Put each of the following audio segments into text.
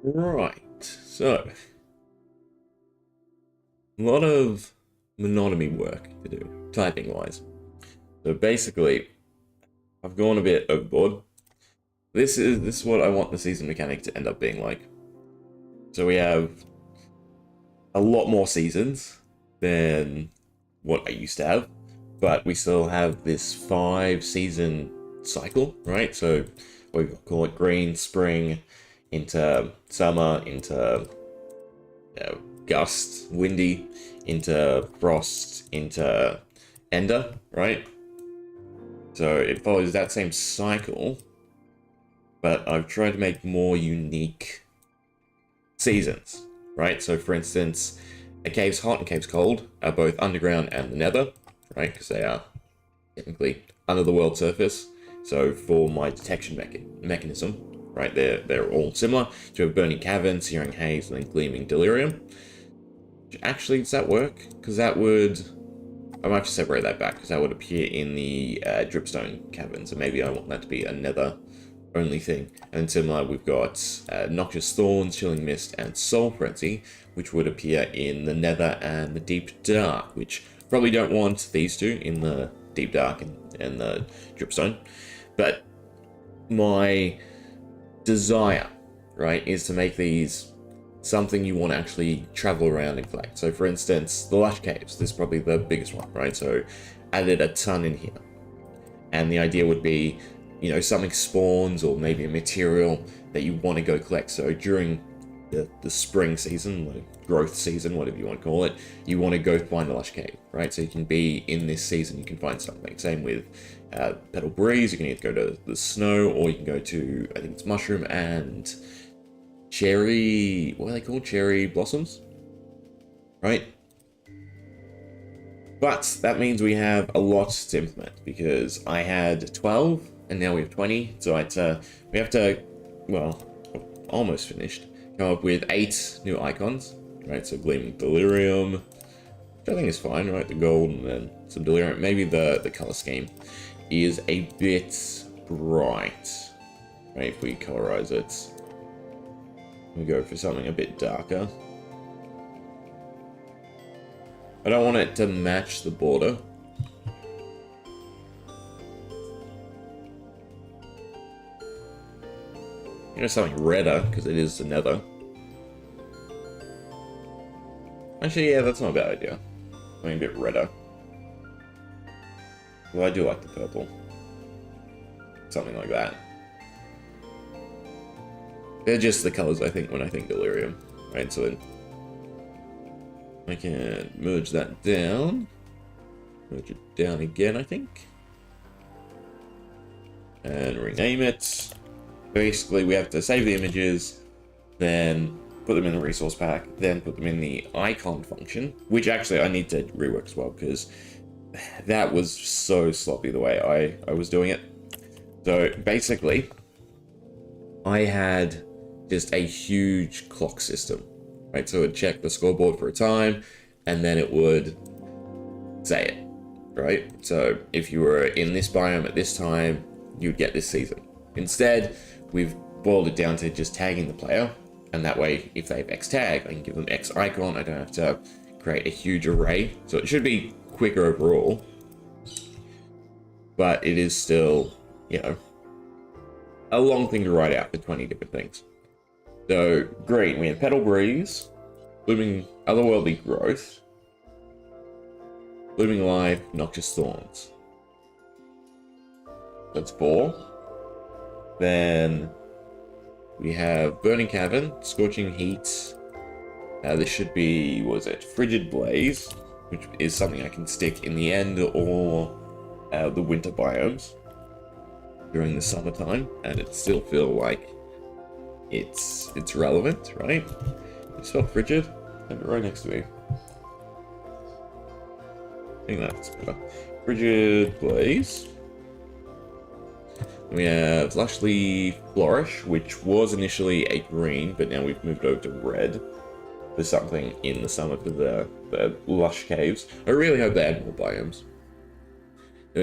Right, so a lot of monotony work to do, typing wise. So basically, I've gone a bit overboard. This is what I want the season mechanic to end up being like. So we have a lot more seasons than what I used to have, but we still have this 5 season cycle, right? So we call it green, spring, into summer, into gust, windy, into frost, into ender, right? So it follows that same cycle, but I've tried to make more unique seasons, right? So for instance, a cave's hot and cave's cold are both underground and the nether, right? Because they are technically under the world surface. So for my detection mechanism, right, they're all similar. So you have burning cavern, searing haze, and then gleaming delirium. Actually, does that work? Because that would... I might have to separate that back, because that would appear in the dripstone cavern. So maybe I want that to be a nether only thing. And similar, we've got Noxious Thorns, Chilling Mist, and Soul Frenzy, which would appear in the Nether and the Deep Dark, which probably don't want these two in the Deep Dark and the Dripstone. But my desire, right, is to make these something you want to actually travel around and collect. So for instance, the Lush Caves, this is probably the biggest one, right? So added a ton in here. And the idea would be, you know, something spawns or maybe a material that you want to go collect. So during the spring season, the growth season, whatever you want to call it, you want to go find the Lush Cave, right? So you can be in this season, you can find something. Same with Petal Breeze, you can either go to the snow or you can go to, I think it's Mushroom and Cherry, what are they called? Cherry Blossoms, right? But that means we have a lot to implement because I had 12 and now we have 20. So we have to, well, almost finished, come up with 8 new icons, right? So Gleaming Delirium, which I think is fine, right? The gold and then some Delirium. Maybe the color scheme is a bit bright, right? If we colorize it, we go for something a bit darker. I don't want it to match the border. You know, something redder, because it is the nether. Actually, yeah, that's not a bad idea. Something a bit redder. Well, I do like the purple. Something like that. They're just the colors I think when I think delirium, right? So then I can merge that down. Merge it down again, I think. And rename it. Basically, we have to save the images, then put them in the resource pack, then put them in the icon function, which actually I need to rework as well, because that was so sloppy the way I was doing it. So basically, I had just a huge clock system, right? So it would check the scoreboard for a time, and then it would say it, right? So if you were in this biome at this time, you'd get this season. Instead, we've boiled it down to just tagging the player, and that way, if they have X tag, I can give them X icon. I don't have to create a huge array. So it should be quicker overall, but it is still, you know, a long thing to write out for 20 different things. So green, we have Petal Breeze, Blooming Otherworldly Growth, Blooming Life, Noxious Thorns. That's 4. Then we have Burning Cavern, Scorching Heat. This should be, what is it? Frigid Blaze, which is something I can stick in the end or the winter biomes during the summertime, and it still feel like it's relevant, right? You spell frigid? Have it right next to me. I think that's better. Frigid Blaze. We have Lushly Flourish, which was initially a green, but now we've moved over to red for something in the summer for the Lush Caves. I really hope they add more biomes.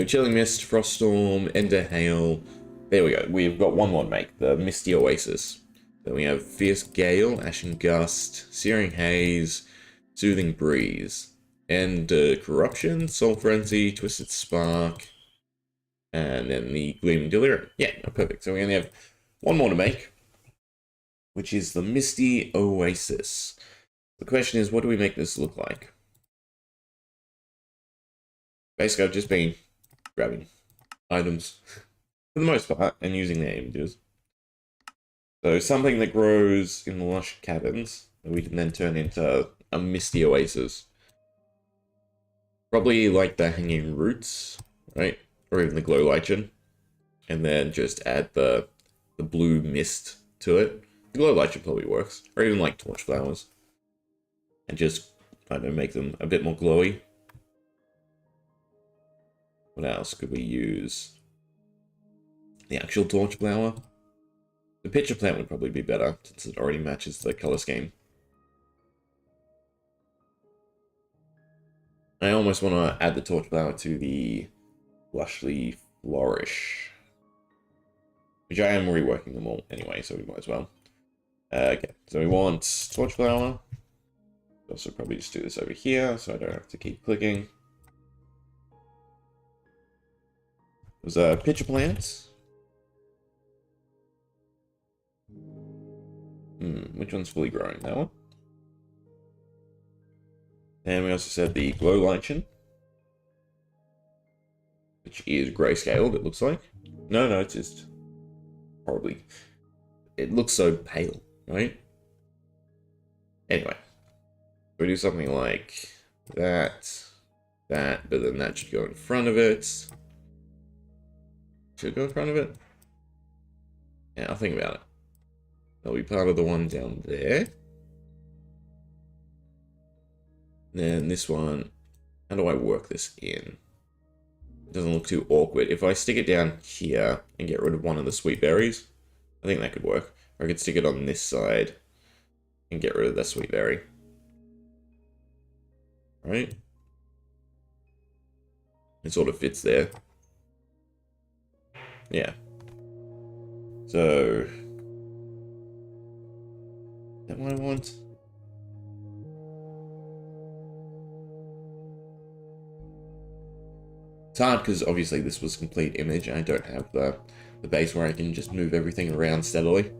Chilling Mist, Froststorm, Ender Hail. There we go. We've got one more to make, the Misty Oasis. Then we have Fierce Gale, Ashen Gust, Searing Haze, Soothing Breeze, and Corruption, Soul Frenzy, Twisted Spark, and then the Gleaming Delirium. Yeah, perfect. So we only have one more to make, which is the Misty Oasis. The question is, what do we make this look like? Basically, I've just been grabbing items for the most part and using their images. So something that grows in the lush caverns that we can then turn into a misty oasis. Probably like the hanging roots, right? Or even the glow lichen. And then just add the blue mist to it. The glow lichen probably works. Or even like torch flowers. And just, I don't know, make them a bit more glowy. What else could we use? The actual torch flower. The pitcher plant would probably be better, since it already matches the color scheme. I almost want to add the torch flower to the Lushly Flourish. Which I am reworking them all anyway, so we might as well. Okay, so we want torch flower. Also probably just do this over here, so I don't have to keep clicking. There's a pitcher plant. Which one's fully growing? That one? And we also said the glow lichen, which is grayscaled, it looks like. No, it's just horribly. It looks so pale, right? Anyway, we do something like that, but then that should go in front of it. Should it go in front of it? Yeah, I'll think about it. That'll be part of the one down there. Then this one, how do I work this in? It doesn't look too awkward. If I stick it down here and get rid of one of the sweet berries, I think that could work. Or I could stick it on this side and get rid of the sweet berry. Right? It sort of fits there. Yeah. So, is that what I want? It's hard because obviously this was complete image and I don't have the base where I can just move everything around steadily.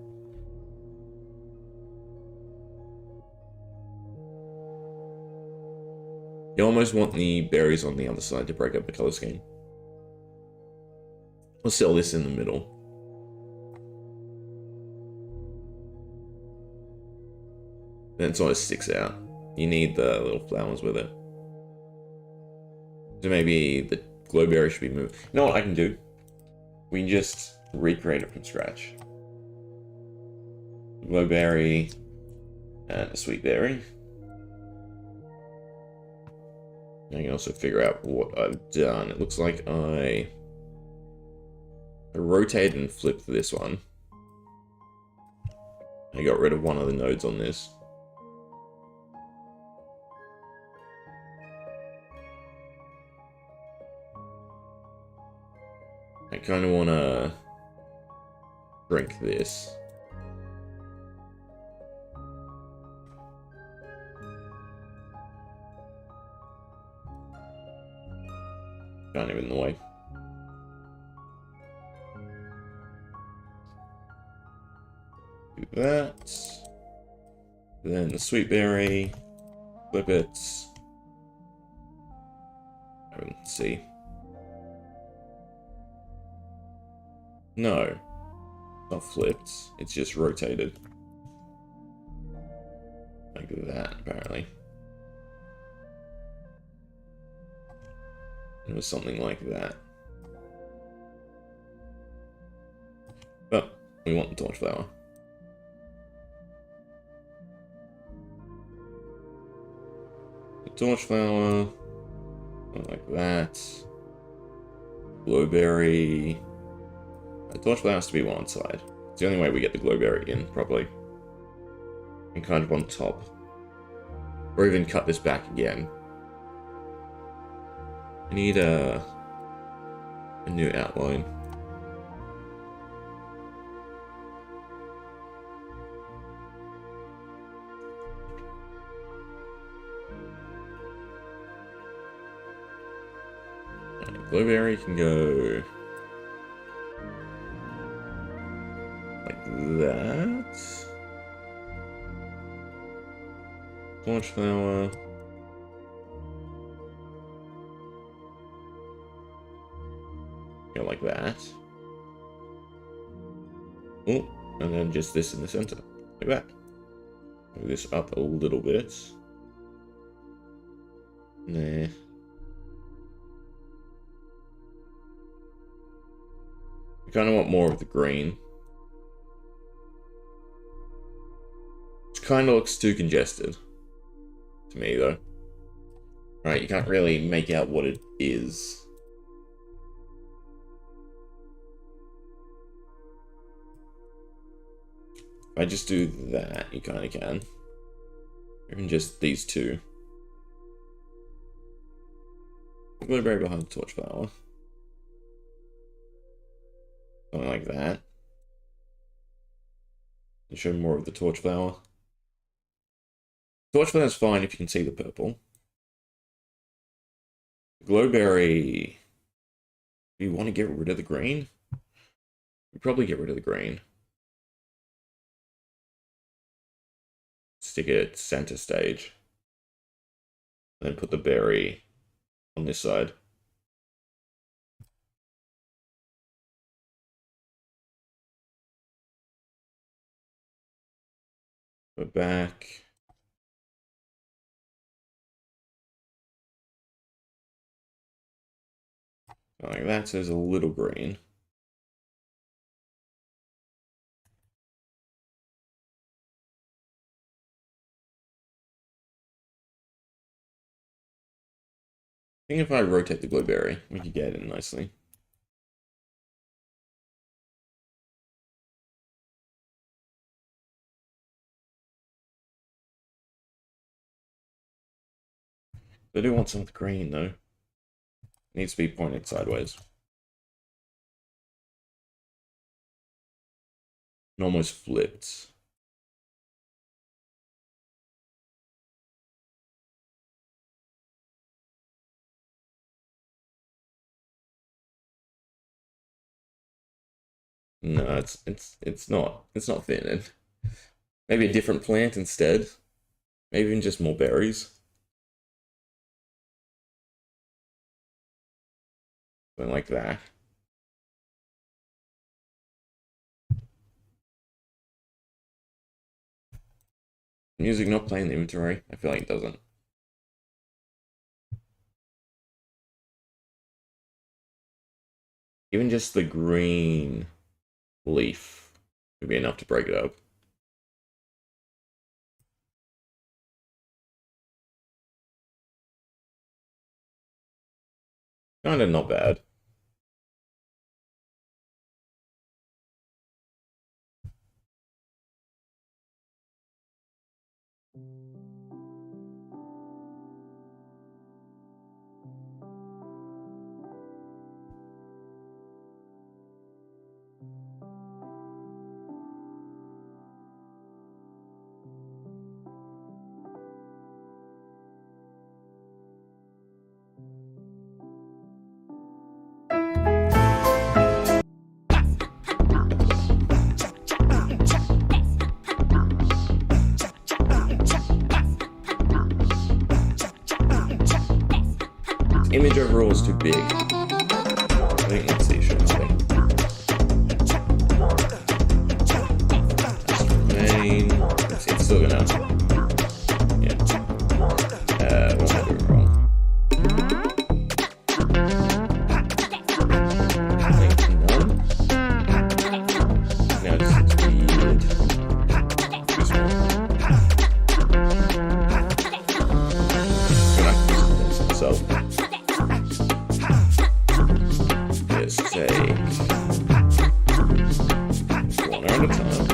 You almost want the berries on the other side to break up the color scheme. We'll sell this in the middle. Then it sort of sticks out. You need the little flowers with it. So maybe the glowberry should be moved. You know what I can do? We can just recreate it from scratch. Glowberry and a sweet berry. I can also figure out what I've done. It looks like I rotated and flipped this one. I got rid of one of the nodes on this. I kind of want to drink this. Kind of in the way. Do that. Then the sweet berry. Flip it. Let's see. No, not flipped. It's just rotated. Like that, apparently. It was something like that. But we want the torch flower. The torch flower, like that. Glowberry. The torch flower has to be one side. It's the only way we get the glowberry in properly. And kind of on top. Or even cut this back again. I need a new outline. Blueberry can go like that. Torch flower. Go like that. Oh, and then just this in the center, like that. Move this up a little bit. Nah. I kind of want more of the green. Which kind of looks too congested. To me, though. Right, you can't really make out what it is. If I just do that, you kind of can. Even just these two. Blueberry behind the torch flower. Something like that. And show more of the torch flower. Torch flower is fine if you can see the purple. Glowberry. Do you want to get rid of the green? You probably get rid of the green. Stick it at center stage. And then put the berry on this side. Go back. Like that, so there's a little green. I think if I rotate the blueberry, we could get it nicely. I do want some of the green though. It needs to be pointed sideways. And almost flipped. No, it's not thinning. Maybe a different plant instead. Maybe even just more berries. Something like that. Music not playing the inventory? I feel like it doesn't. Even just the green leaf would be enough to break it up. Kinda not bad. Image overall is too big. I think let's see, should I? Main. Let's see, it's still gonna. Yeah. What am I doing wrong? Now it's weird. Too small. So. Take one at a time.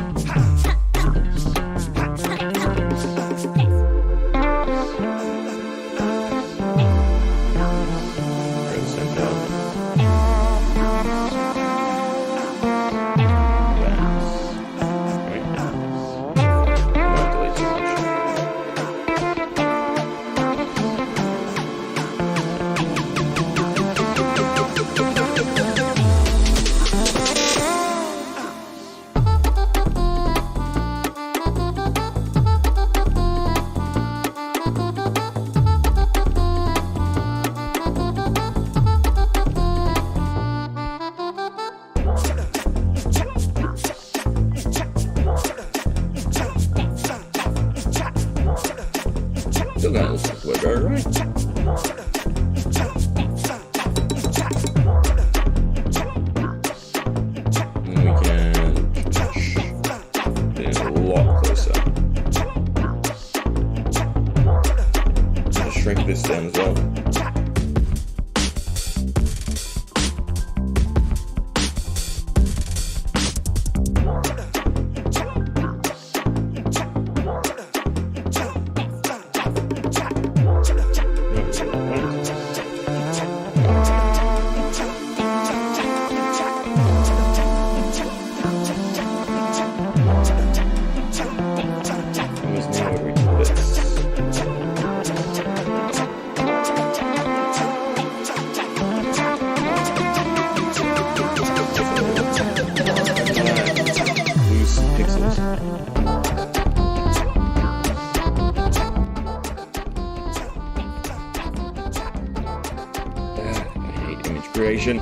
location.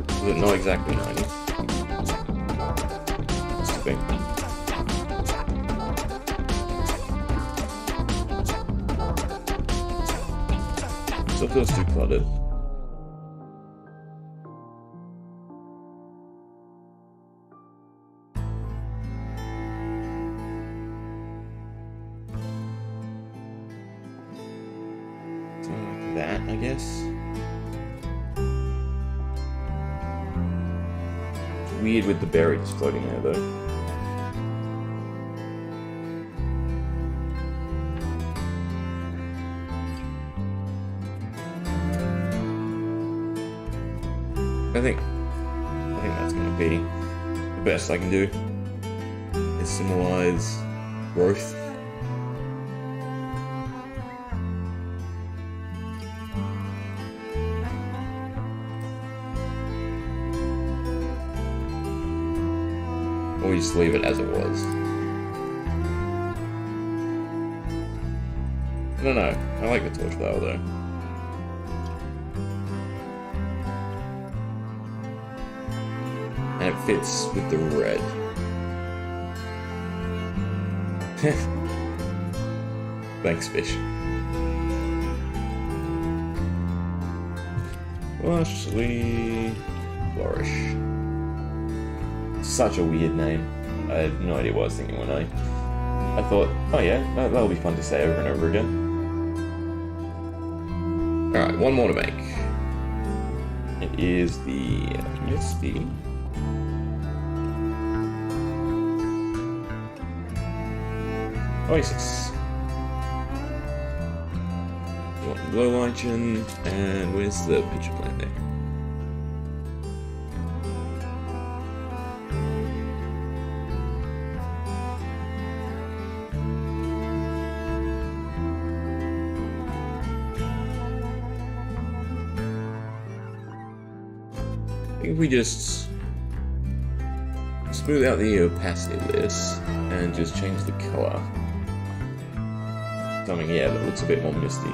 Is it not exactly 90? Must have been. Still feels too cluttered. Something like that, I guess. It's weird with the berry just floating there, though. I think that's gonna be the best I can do. Is symbolize growth. Or just leave it as it was. I don't know. I like the torch flower though. And it fits with the red. Thanks, fish. Lushly Flourish. Such a weird name. I had no idea what I was thinking when I thought, oh yeah, that'll be fun to say over and over again. Alright, one more to make. It is the Misty. Oasis. You want the glow lichen, and where's the pitcher plant there? I think we just smooth out the opacity of this and just change the color. Something, yeah, that looks a bit more misty.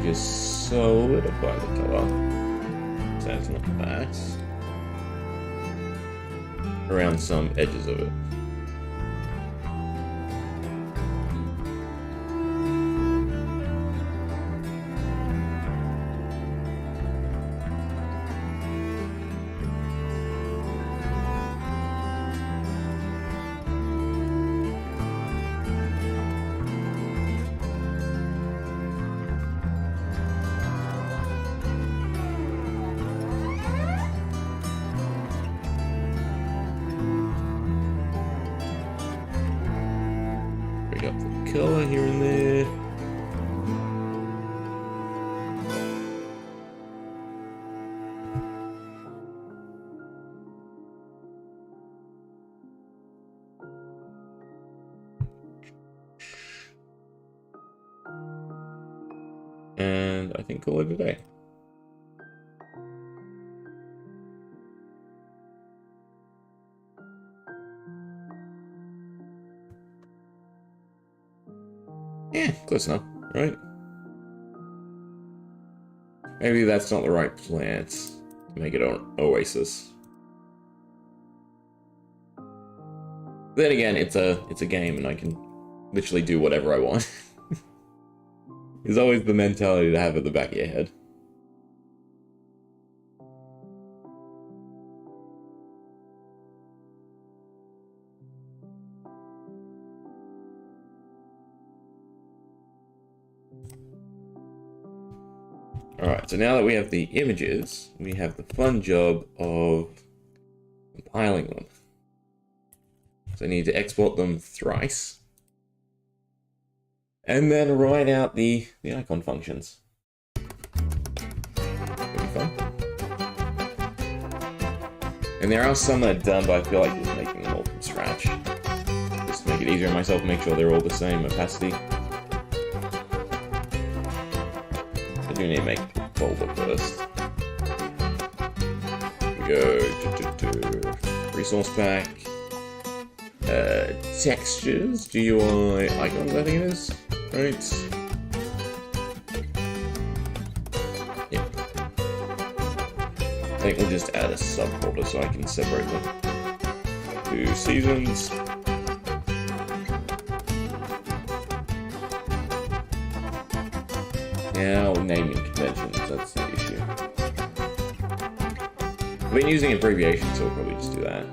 Just solidify the color. So it's not that. Around some edges of it. Bring up the color here and there. And I think call it a day. Yeah, close enough, right? Maybe that's not the right plant to make it an oasis. Then again, it's a game and I can literally do whatever I want. It's always the mentality to have at the back of your head. Alright, so now that we have the images, we have the fun job of compiling them. So I need to export them thrice. And then write out the icon functions. That'll be fun. And there are some that are done, but I feel like just making them all from scratch. Just to make it easier on myself, make sure they're all the same opacity. I do need to make a folder first. We go to resource pack, textures, GUI, icons, I think it is, right? Yep. I think we'll just add a subfolder so I can separate them. 2 seasons. Now, naming conventions, that's the issue. I've been using abbreviations, so we'll probably just do that.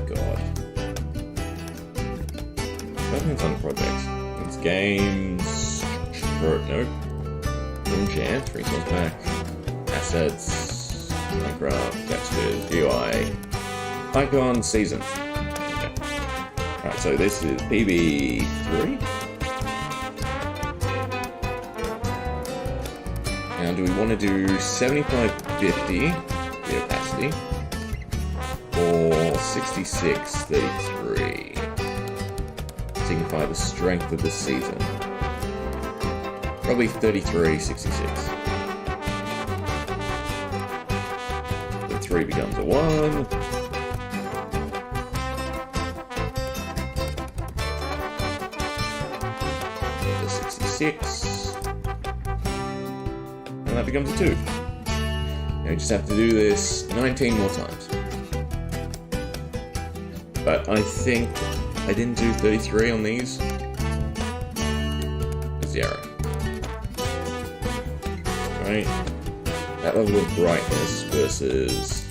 God. Nothing's on the project. It's games. Nope. Room chance, resource pack, assets, Minecraft, textures, UI, icon, season. Okay. Alright, so this is PB3. Now, do we want to do 7550 the opacity? Or 6633? Signify the strength of the season. Probably 3366. The 3 becomes a 1. The 66. And that becomes a 2. Now we just have to do this 19 more times. But I think I didn't do 33 on these. 0. Right? That level of brightness versus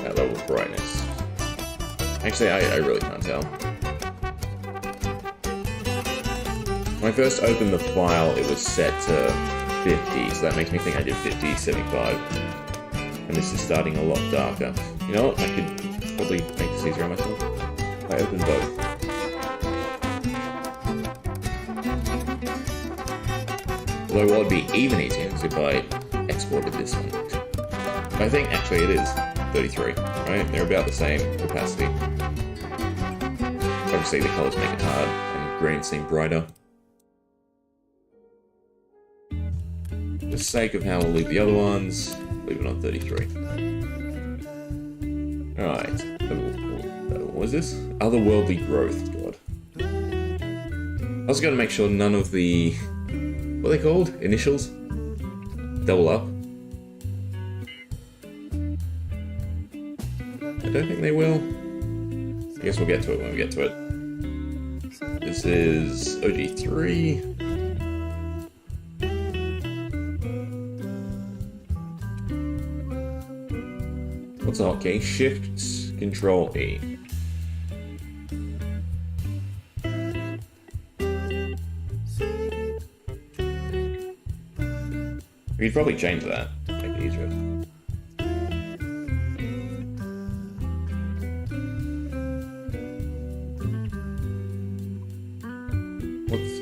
that level of brightness. Actually, I really can't tell. When I first opened the file, it was set to 50, so that makes me think I did 50, 75. And this is starting a lot darker. You know what? I could probably make this easier on myself. I open both. Although what would be even easier is if I exported this one. I think actually it is 33, right? They're about the same opacity. Obviously the colors make it hard, and green seem brighter. For the sake of how we'll leave the other ones, leave it on 33. Alright. What is this? Otherworldly growth, God. I also gotta make sure none of the... what are they called? Initials? Double up. I don't think they will. I guess we'll get to it when we get to it. This is OG3. What's the hotkey? Shift, Control, E. We could probably change that, make it easier.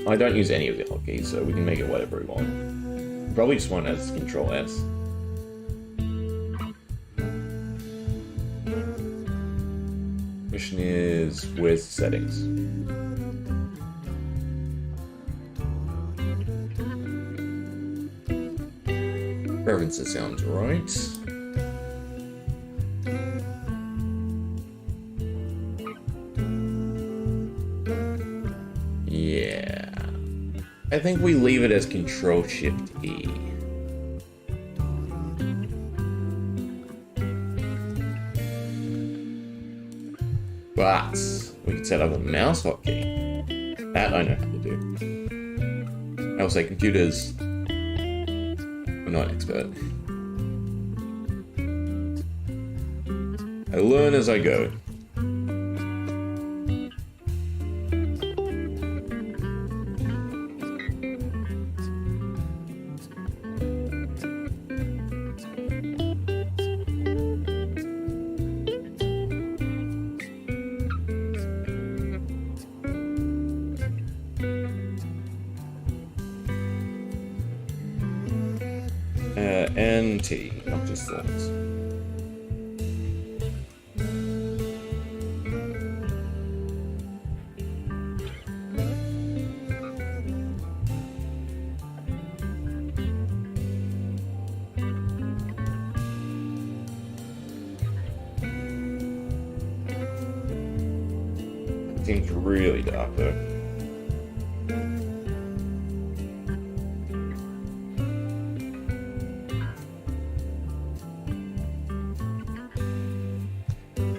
I don't use any of the hotkeys, so we can make it whatever we want. Probably just want it as Control S. Question is, where's the settings? Preferences sounds right. Yeah. I think we leave it as Control-Shift-E. But we could set up a mouse hotkey. That I know how to do. I will say computers... I'm not an expert. I learn as I go. NT, not just thorns. Seems really dark though.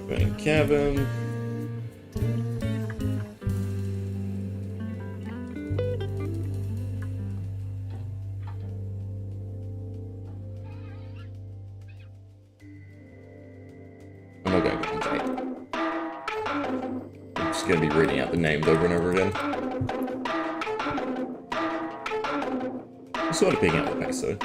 Burning cabin. I'm not going to contain. I'm just going to be reading out the names over and over again. I'm sort of picking up the pace though.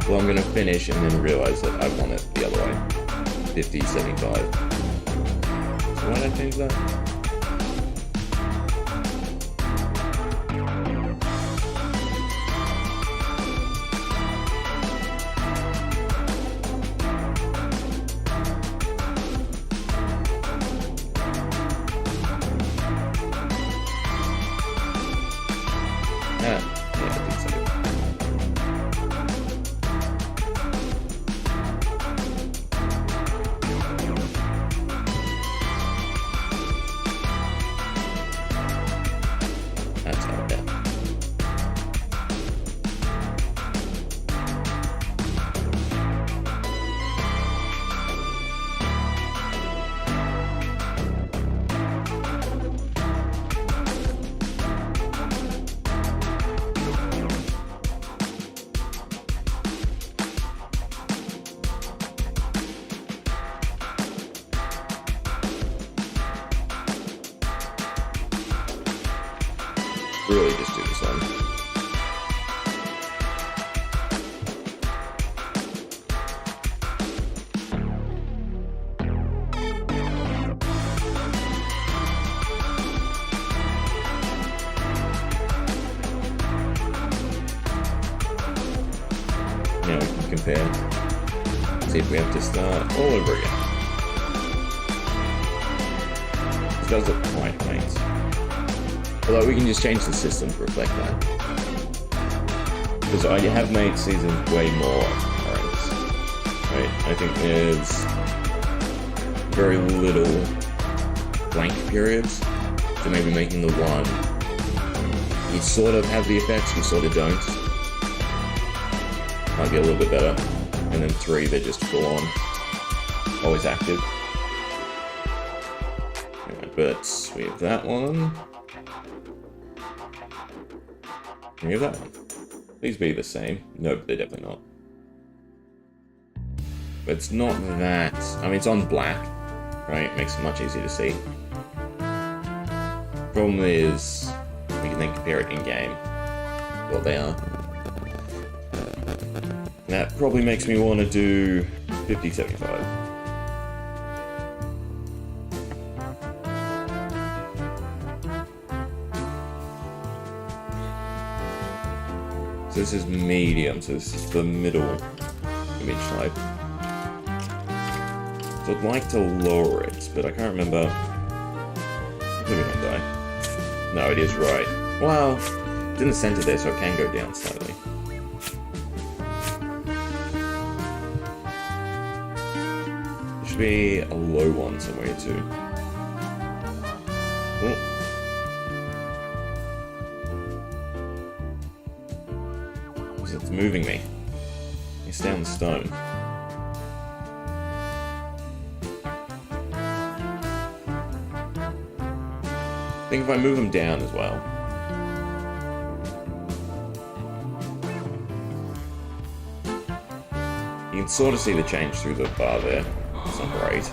Well, I'm gonna finish and then realize that I want it the other way. 50, 75. So why did I change that? Really just do this one. Now we can compare. See if we have to start all over again. This does look quite faint. Although we can just change the system to reflect that. Because I have made seasons way more orange. Right? I think there's very little blank periods. So maybe making the one, you sort of have the effects, you sort of don't. Might be a little bit better. And then 3, they're just full on. Always active. Anyway, but we have that one. We have that one. These be the same. Nope, they're definitely not. But it's not that. I mean, it's on black, right? Makes it much easier to see. Problem is, we can then compare it in game. What they are. That probably makes me want to do 50, 75. So this is medium, so this is the middle image type. So I'd like to lower it, but I can't remember. Maybe not die. No, it is right. Well, it's in the center there, so it can go down slightly. There should be a low one somewhere too. Oh. It's moving me. It's down the stone. I think if I move them down as well. You can sort of see the change through the bar there. It's not great.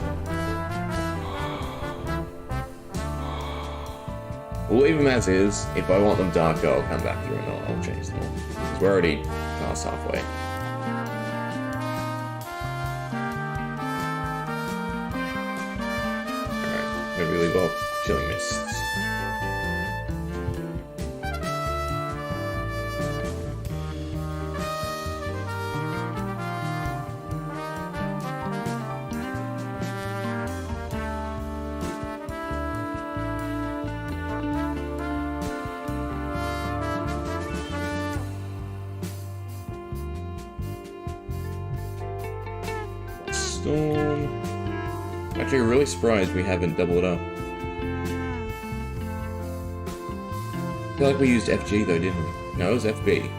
We'll leave them as is. If I want them darker, I'll come back through and I'll change them all. Because we're already past halfway. Alright, maybe leave off chilling mists. Storm. Actually, really surprised we haven't doubled up. I feel like we used FG though, didn't we? No, it was FB.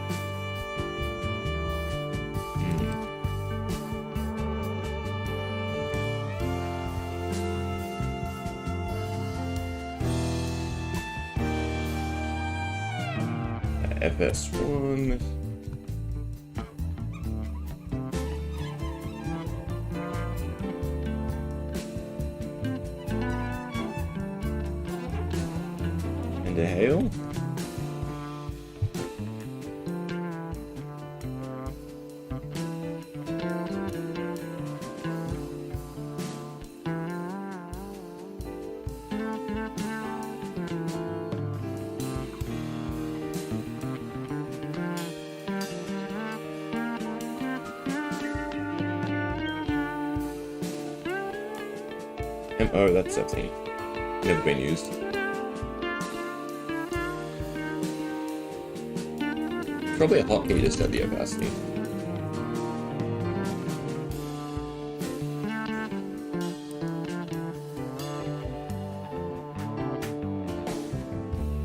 FS1. And a hail. Oh, that's 17. Never been used. Probably a hotkey just at the opacity.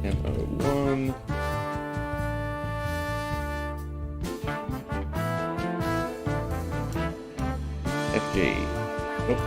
MO1. FG. Oh.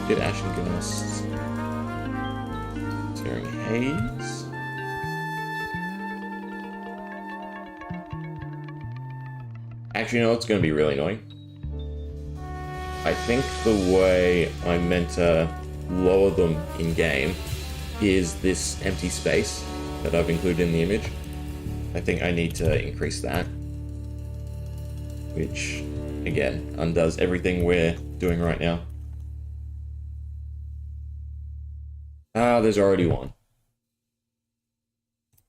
Did Ashen Gusts. Searing Haze. Actually, you know what's going to be really annoying? I think the way I'm meant to lower them in-game is this empty space that I've included in the image. I think I need to increase that. Which, again, undoes everything we're doing right now. Ah, there's already one.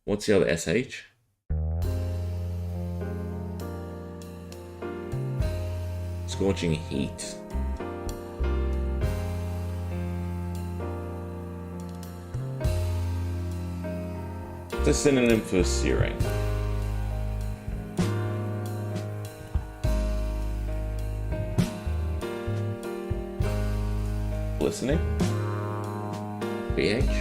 What's the other SH? Scorching Heat. It's a synonym for searing. Listening. BH?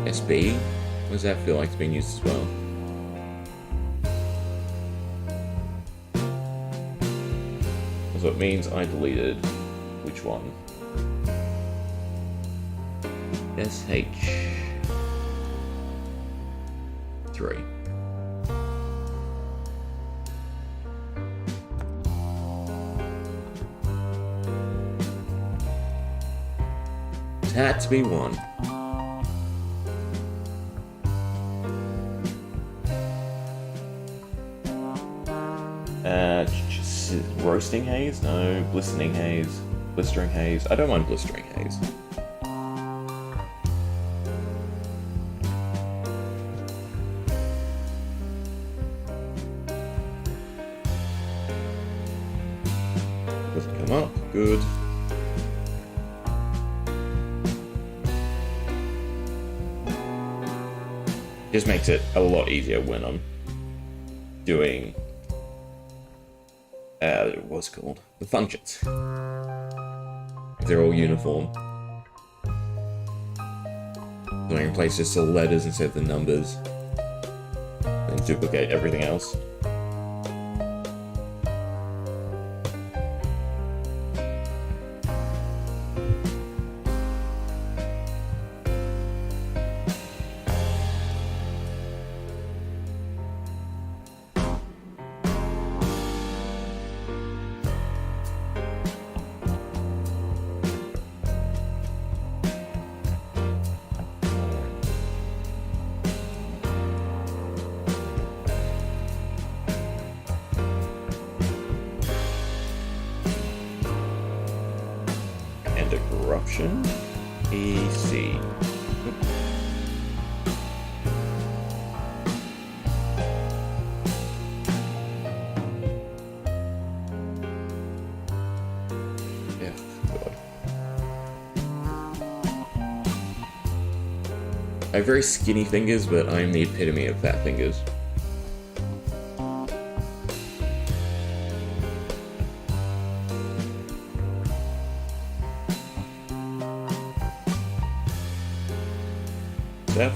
SB? What does that feel like it's being used as well? So it means I deleted which one? SH3. Had to be one. Roasting haze? No. Blistering haze. Blistering haze. I don't mind blistering haze. Doesn't come up. Good. Just makes it a lot easier when I'm doing what's it called? The functions. They're all uniform. So I can place just the letters instead of the numbers. And duplicate everything else. Function. EC. Yeah, God. I have very skinny fingers, but I'm the epitome of fat fingers. Steph?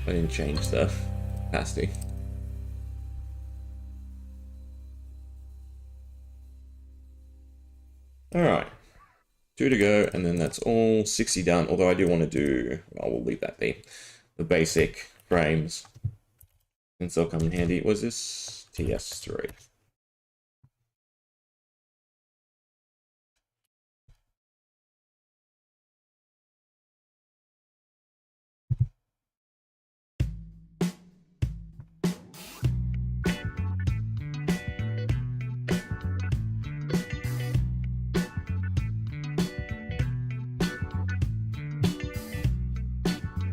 I didn't change stuff. Capacity. Alright. 2 to go, and then that's all 60 done. Although I do want to do, well, we'll leave that be. The basic frames. Since they'll come in handy. Was this TS3?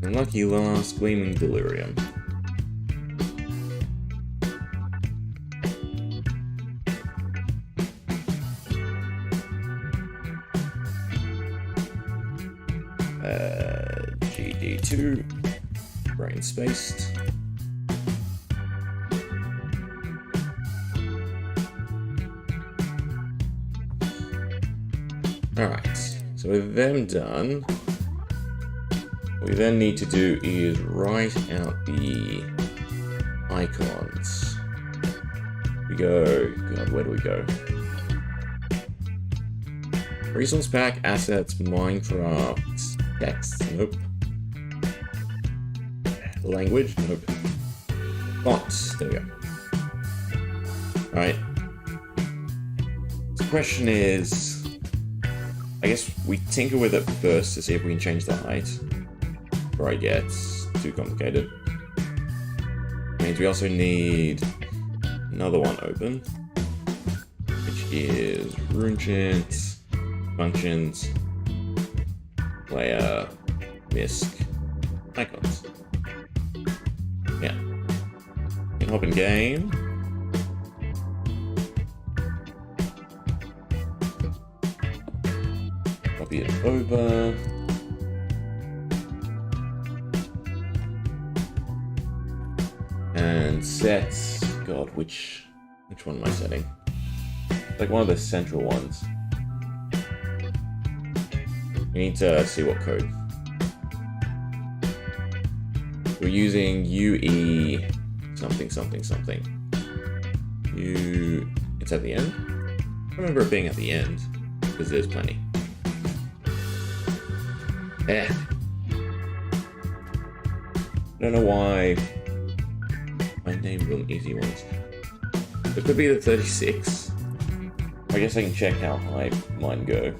Unlucky last gleaming delirium. GD2 brain spaced. Alright, so with them done, what we then need to do is write out the icons. We go, God, where do we go? Resource pack, assets, Minecraft, text, nope. Language, nope. Fonts, there we go. Alright. The question is, I guess we tinker with it first to see if we can change the height. Before it gets too complicated. Means we also need another one open, which is RuneChant, functions, layer, misc, icons. Yeah. You can hop in game. Copy it over. And set, God, which one am I setting? Like one of the central ones. We need to see what code. We're using UE something something something. It's at the end? I remember it being at the end, because there's plenty. I don't know why I named them easy ones. It could be the 36. I guess I can check how high mine go.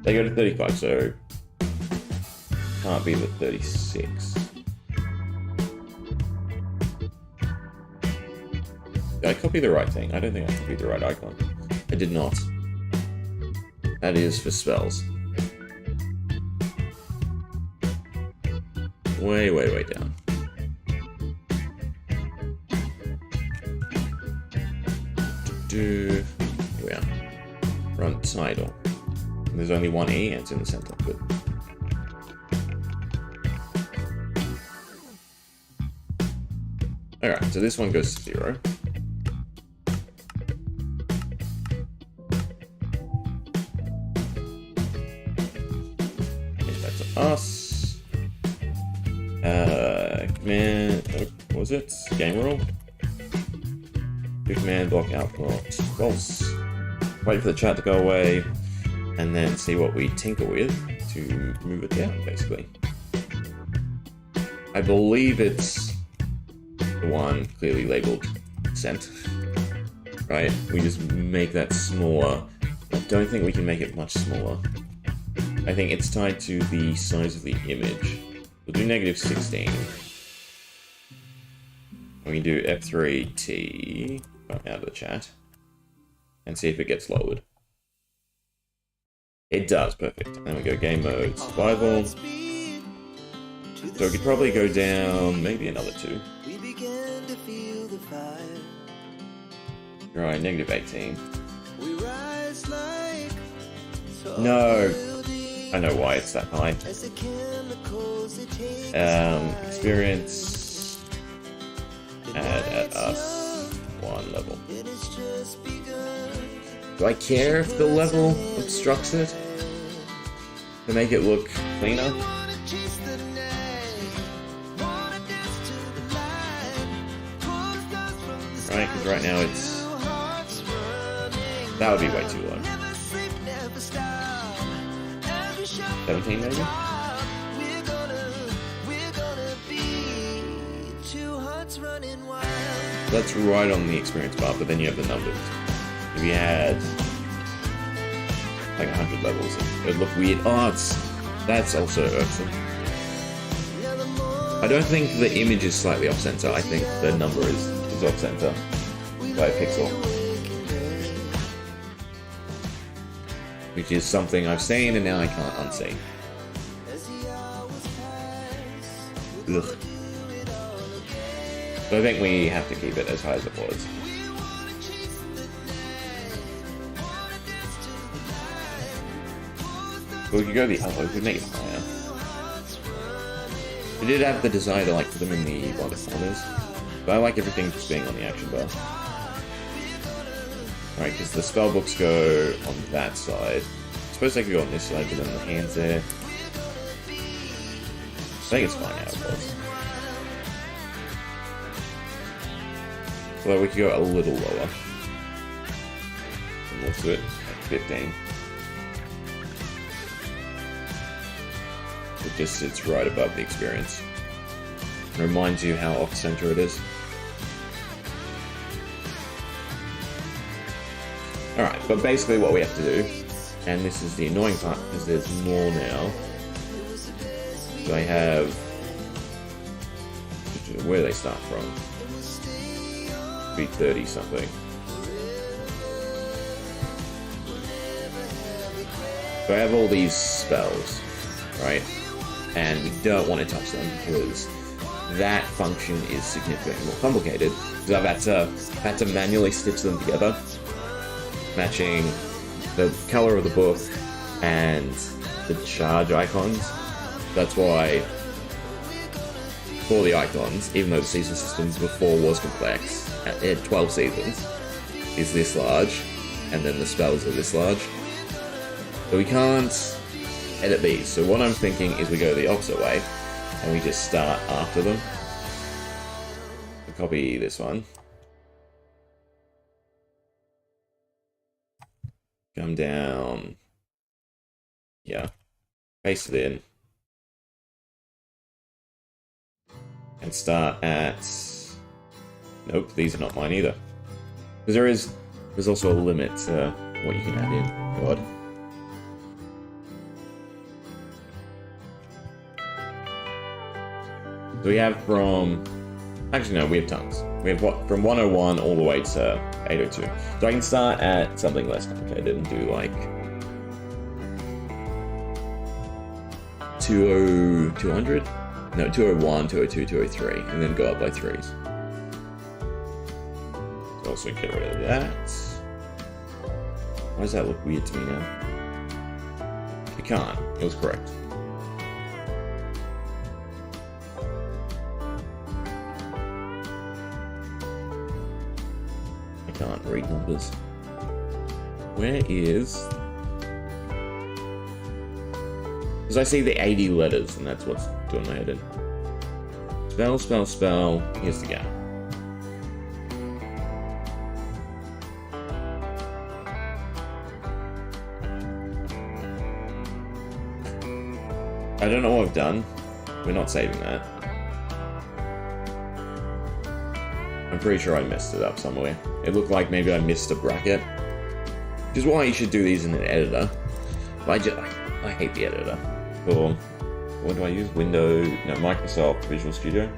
They go to 35, so can't be the 36. Did I copy the right thing? I don't think I copied the right icon. I did not. That is for spells. Way, way, way down. Here we are. Run title. And there's only one E and it's in the center. Good. Alright, so this one goes to 0. Change that to us. Command, what was it? Game rule. Do command block output false. Wait for the chat to go away, and then see what we tinker with to move it down, basically. I believe it's the one clearly labeled sent. right? We just make that smaller. I don't think we can make it much smaller. I think it's tied to the size of the image. We'll do -16. We can do F3T out of the chat and see if it gets lowered. It does, perfect. And then we go game mode, survival. So we could probably go down maybe another 2. Try -18. No, I know why it's that high. Experience. Add at us 1 level. Do I care if the level obstructs it? To make it look cleaner? Right, because right now it's... That would be way too low. 17 maybe? That's right on the experience bar, but then you have the numbers. If you had like 100 levels, it would look weird. Oh, that's also irksome. I don't think the image is slightly off center. I think the number is off center by a pixel. Which is something I've seen and now I can't unsee. Ugh. So I think we have to keep it as high as it was. But we could go the other, we could make it higher. We did have the desire to like put them in the bottom corners, but I like everything just being on the action bar. Alright, because the spell books go on that side. I suppose they could go on this side, but then the hands there. I think it's fine how it was. Although we could go a little lower. And what's it? Like 15. It just sits right above the experience. It reminds you how off-center it is. Alright, but basically what we have to do, and this is the annoying part because there's more now. So I have... Where do they start from? Be 30 something. So I have all these spells, right? And we don't want to touch them because that function is significantly more complicated. Because I've had to manually stitch them together, matching the color of the book and the charge icons. That's why for the icons, even though the season systems before was complex, it had 12 seasons, is this large, and then the spells are this large. So we can't edit these. So what I'm thinking is we go the opposite way, and we just start after them. So copy this one. Come down. Yeah. Paste it in. And start at... Nope, these are not mine either. Because there's also a limit to what you can add in. God. So we have from... Actually, no, we have tons. We have what from 101 all the way to 802. So I can start at something less complicated and do like 200? No, 201, 202, 203, and then go up by 3s. So also get rid of that. Why does that look weird to me now? I can't. It was correct. I can't read numbers. Where is... Because I see the 80 letters, and that's what's doing my head in. Spell, spell, spell. Here's the gap. I don't know what I've done. We're not saving that. I'm pretty sure I messed it up somewhere. It looked like maybe I missed a bracket. Which is why you should do these in an editor. I hate the editor. For what do I use? Microsoft Visual Studio.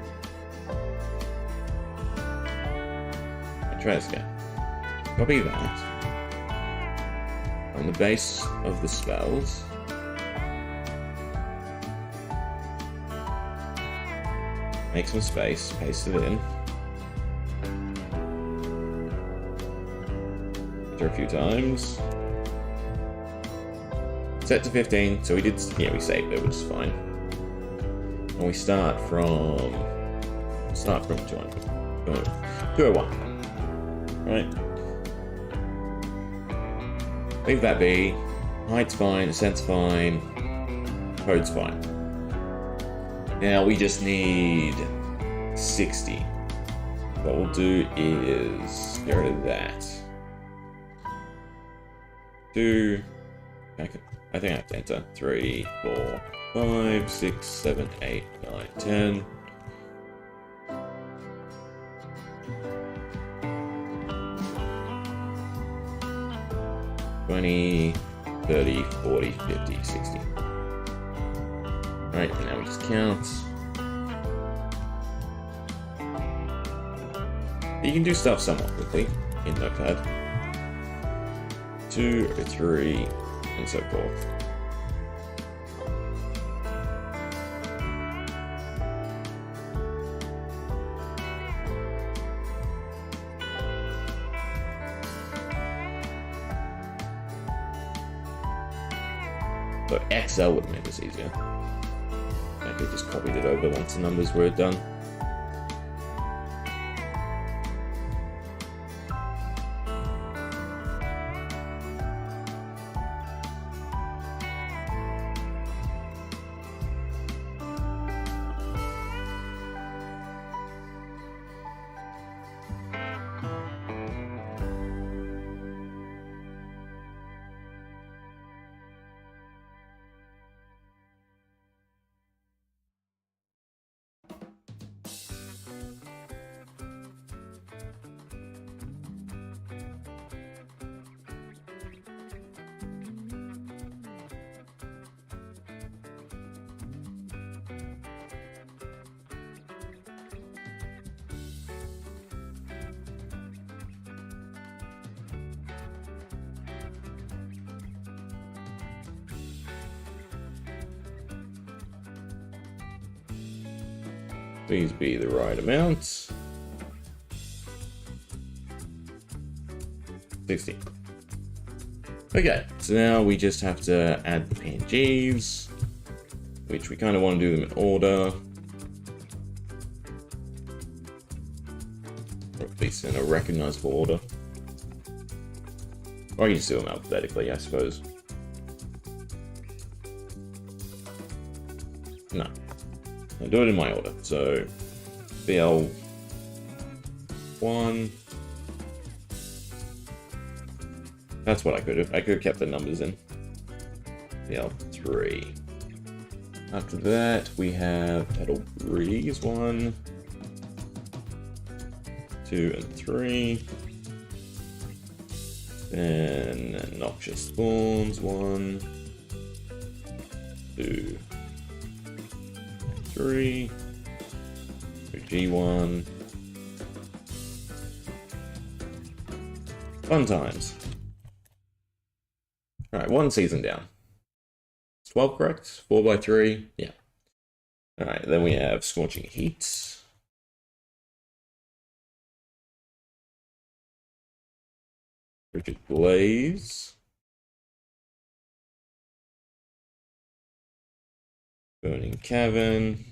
Try this again. Copy that. On the base of the spells. Make some space, paste it in. Enter a few times. Set to 15, so we saved it, which is fine. And we start from 200. 201. Right. Leave that be. Height's fine, ascent's fine, code's fine. Now we just need 60. What we'll do is get rid of that. I think I have to enter 3, 4, 5, 6, 7, 8, 9, 10. 20, 30, 40, 50, 60. Right, and now we just count. You can do stuff somewhat quickly in Notepad. 2, 3, and so forth. So Excel would have made this easier. I could just copied it over once the numbers were done. Please be the right amount. 60. Okay, so now we just have to add the PNGs, which we kind of want to do them in order. Or at least in a recognizable order. Or you just do them alphabetically, I suppose. No. I'll do it in my order. So, BL1. That's what I could have. I could have kept the numbers in. BL3. After that, we have pedal breeze 1, 2, and 3. Then noxious spawns 1, 2. 3, G1. Fun times. Alright, one season down. 12 correct? 4x3? Yeah. Alright, then we have Scorching Heat. Rigid Blaze. Burning Cavern.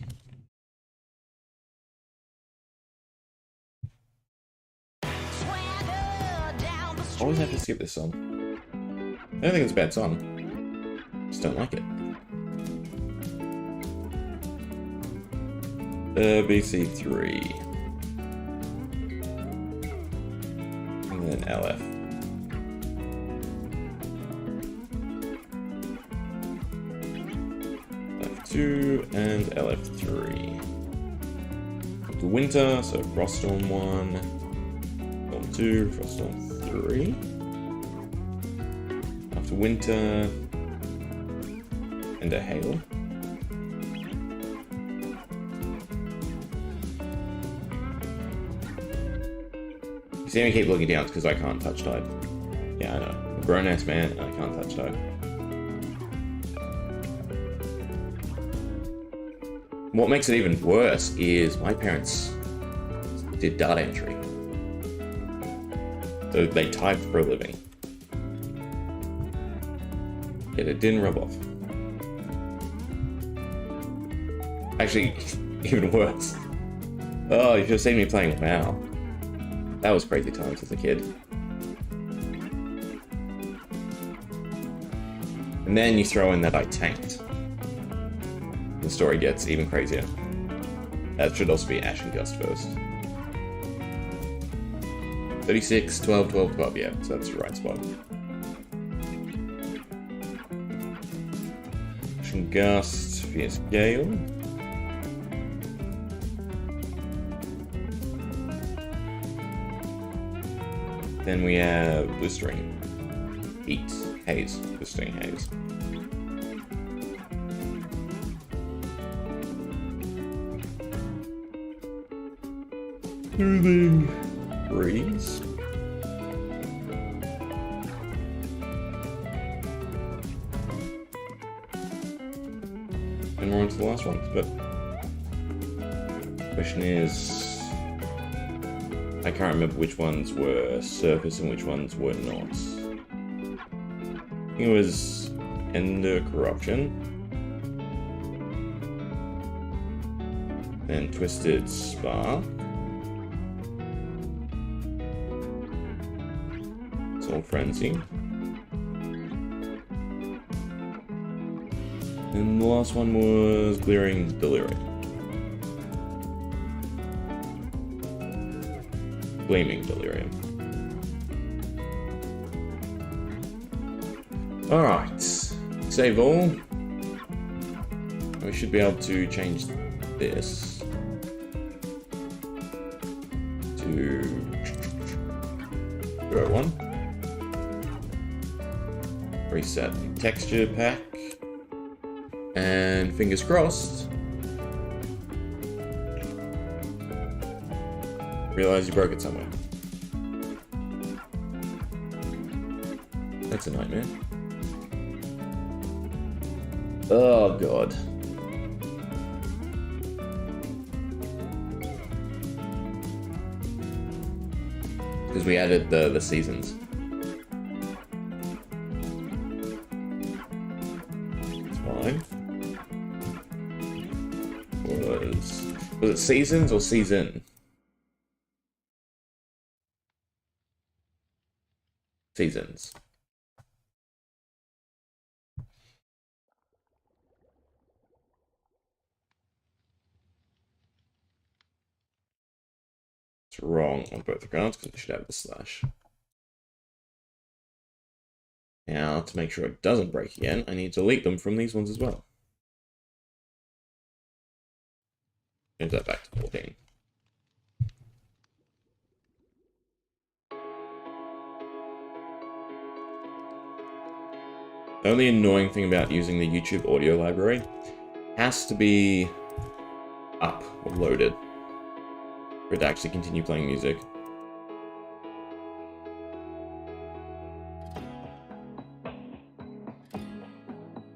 Always have to skip this song. I don't think it's a bad song. Just don't like it. BC3. And then LF. LF2 and LF3. After winter, so Froststorm 1, Storm 2, Froststorm 3. After winter, and a hail. You see me keep looking down because I can't touch tide. Yeah, I know. I'm a grown-ass man and I can't touch tide. What makes it even worse is my parents did data entry. So they typed for a living. Yet it didn't rub off. Actually, even worse. Oh, you should have seen me playing WoW. That was crazy times as a kid. And then you throw in that I tanked. The story gets even crazier. That should also be Ash and Gust first. 36, 12, 12, 12, yeah, so that's the right spot. Ash and Gust, Fierce Gale. Then we have Blistering Heat, Haze, Blistering Haze. Soothing Breeze. And we're on to the last ones, but the question is, I can't remember which ones were Circus and which ones were not. I think it was Ender Corruption. Then Twisted Spark. Soul Frenzy. And the last one was Glaring Delirium. Gleaming Delirium. Alright. Save all. We should be able to change this to Go 1. Reset the texture pack. And fingers crossed. Realize you broke it somewhere. That's a nightmare. Oh god. Because we added the seasons. It's fine. Was it seasons or season? Seasons. It's wrong on both accounts because it should have the slash. Now, to make sure it doesn't break again, I need to delete them from these ones as well. Change that back to 14. The only annoying thing about using the YouTube audio library has to be up or loaded for it to actually continue playing music.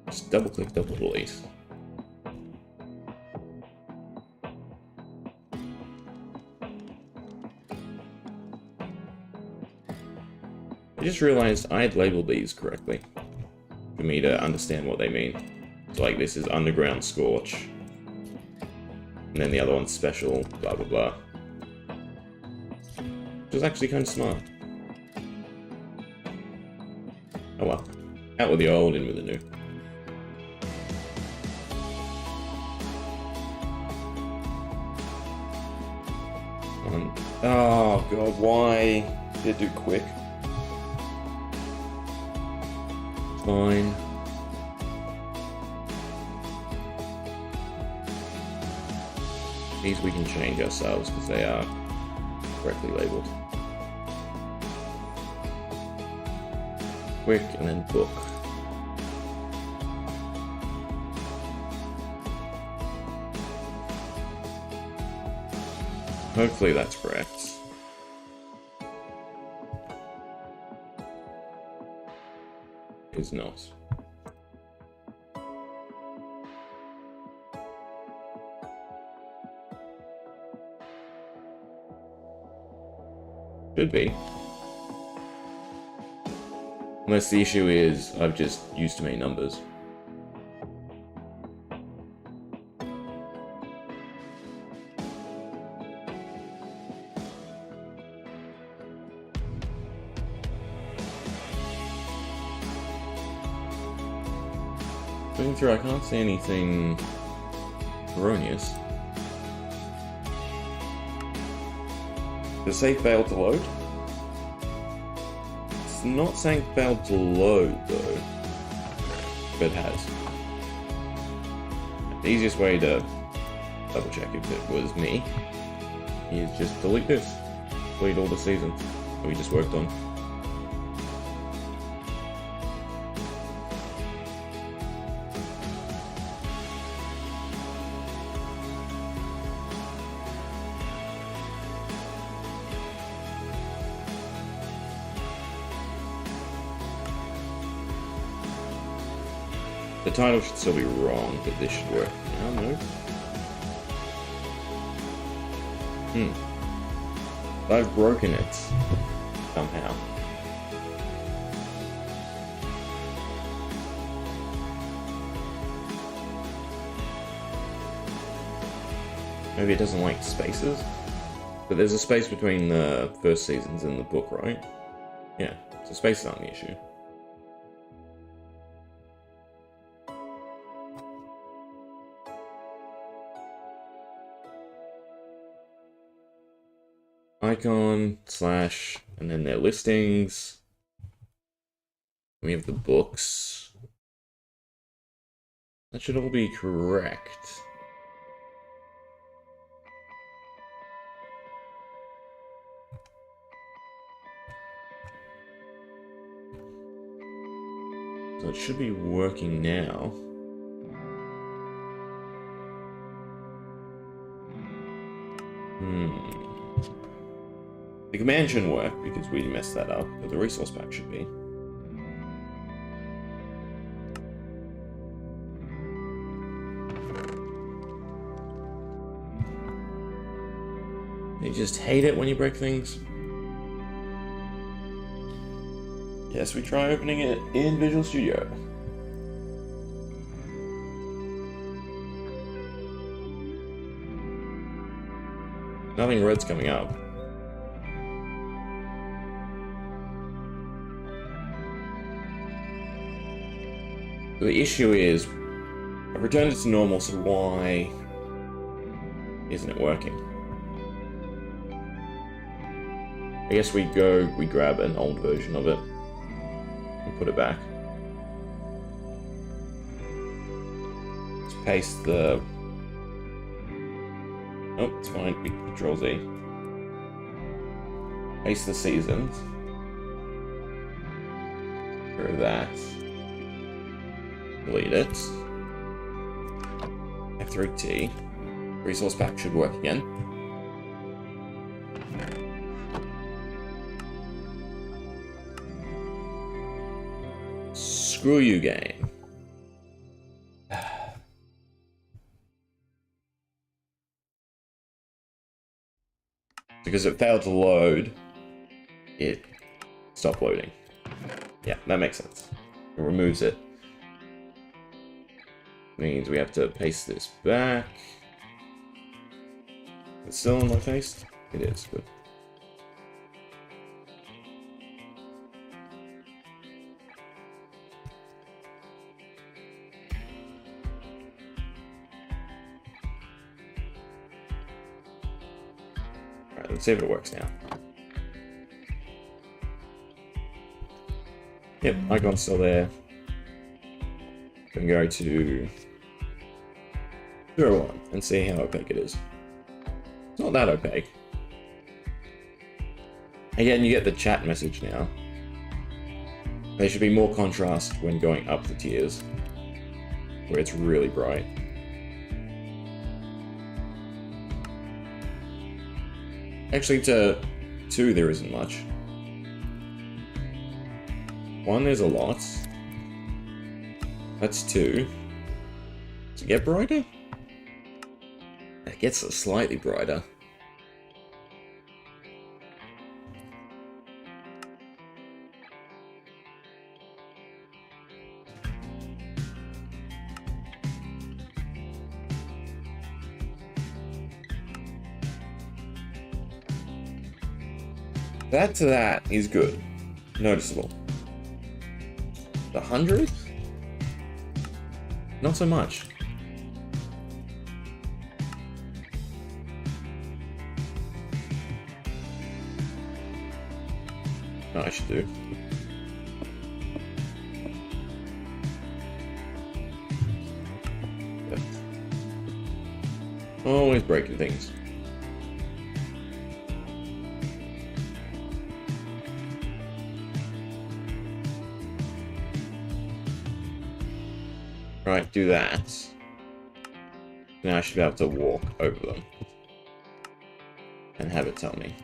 Just double click, double delete. I just realized I had labeled these correctly for me to understand what they mean. So like this is Underground Scorch. And then the other one's Special, blah blah blah. Which is actually kind of smart. Oh well. Out with the old, in with the new. Oh god, why did it do quick? Fine. These we can change ourselves because they are correctly labeled. Quick and then book. Hopefully that's correct. It's not. Should be. Unless the issue is I've just used too many numbers. Looking through, I can't see anything erroneous. Does it say failed to load? It's not saying failed to load though, but it has. The easiest way to double check if it was me is just delete this. Delete all the seasons that we just worked on. The title should still be wrong, but this should work. Now, no. I've broken it. Somehow. Maybe it doesn't like spaces? But there's a space between the first seasons and the book, right? Yeah, so spaces aren't the issue. Icon, slash, and then their listings. We have the books. That should all be correct. So it should be working now. The command shouldn't work because we messed that up, but the resource pack should be. You just hate it when you break things. Yes, we try opening it in Visual Studio. Nothing red's coming up. The issue is, I've returned it to normal, so why isn't it working? I guess we grab an old version of it and put it back. Let's paste the... Oh, it's fine, we can Control Z. Paste the seasons. Get rid of that. Delete it. F3T. Resource pack should work again. Screw you, game. Because it failed to load, it stopped loading. Yeah, that makes sense. It removes it. Means we have to paste this back. It's still on my face? It is, good. Alright, let's see if it works now. Yep, icon's still there. Can go to 01 and see how opaque it is. It's not that opaque. Again, you get the chat message now. There should be more contrast when going up the tiers, where it's really bright. Actually, to 2 there isn't much. 1 there's a lot. That's 2. Does it get brighter? It gets slightly brighter. That is good. Noticeable. The 100? Not so much. No, I should do. Yep. Always breaking things. Right, do that. Now I should be able to walk over them. And have it tell me.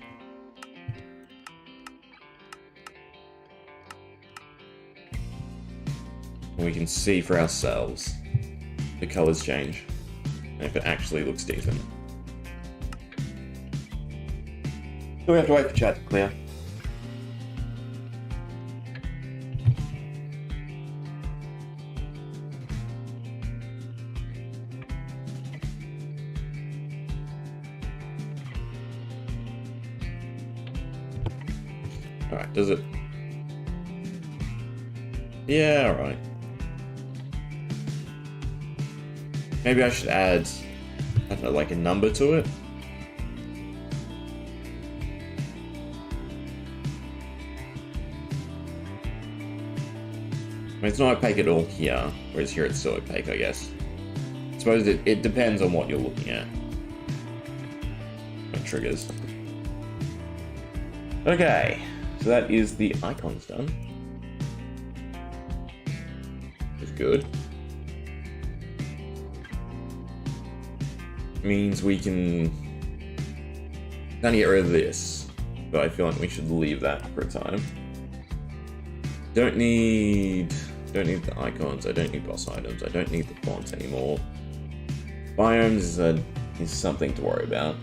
And we can see for ourselves the colors change. And if it actually looks decent. So we have to wait for chat to clear. Alright, does it? Yeah, alright. Maybe I should add, I don't know, like a number to it? I mean, it's not opaque at all here, whereas here it's so opaque, I guess. I suppose it depends on what you're looking at. What triggers. Okay. So that is the icons done. It's good. Means we can kind of get rid of this, but I feel like we should leave that for a time. Don't need the icons. I don't need boss items. I don't need the fonts anymore. Biomes is something to worry about.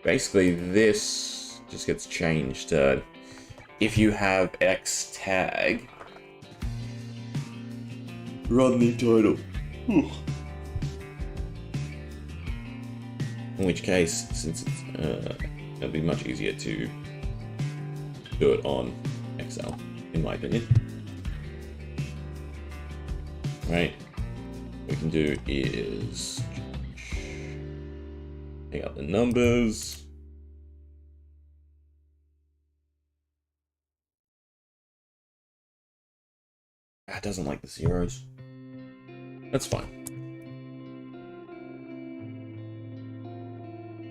Basically, this just gets changed to if you have X tag, run the title. Whew. In which case, since it's, it'll be much easier to do it on Excel, in my opinion. Right, what we can do is take out the numbers. It doesn't like the zeros. That's fine.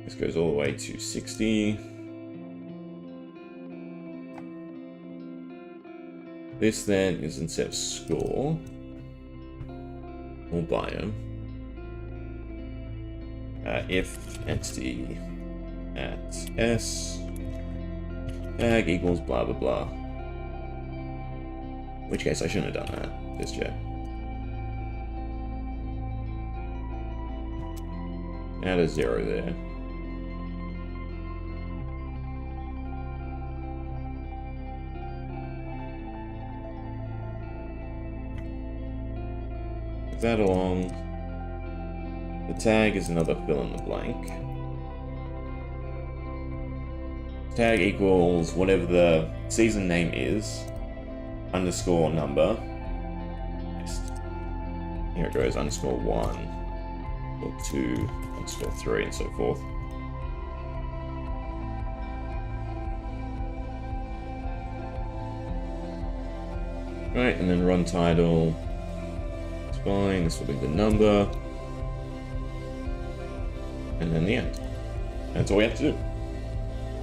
This goes all the way to 60. This then is instead of score or biome. If entity at s tag equals blah blah blah. In which case I shouldn't have done that just yet. Add a 0 there. Move that along. The tag is another fill in the blank. Tag equals whatever the season name is, underscore number. Here it goes, underscore 1, or 2, underscore 3, and so forth. Right, and then run title. It's fine, this will be the number. and then the end. That's all we have to do.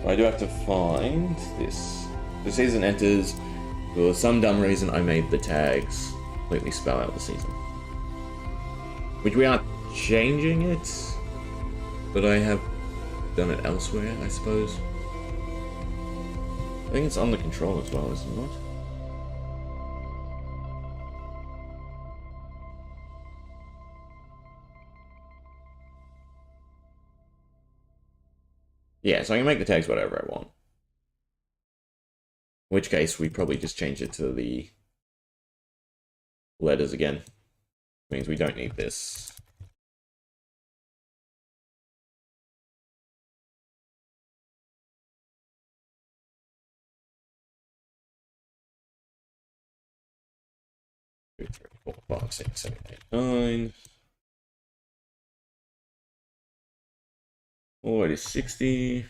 But I do have to find this. The season enters. For some dumb reason, I made the tags completely spell out the season. Which we aren't changing it, but I have done it elsewhere, I suppose. I think it's on the control as well, isn't it? Yeah, so I can make the tags whatever I want. In which case, we probably just change it to the letters again. Means we don't need this. Two, three, 4, 5, 6, 7, 8, 9. Oh, it is 60.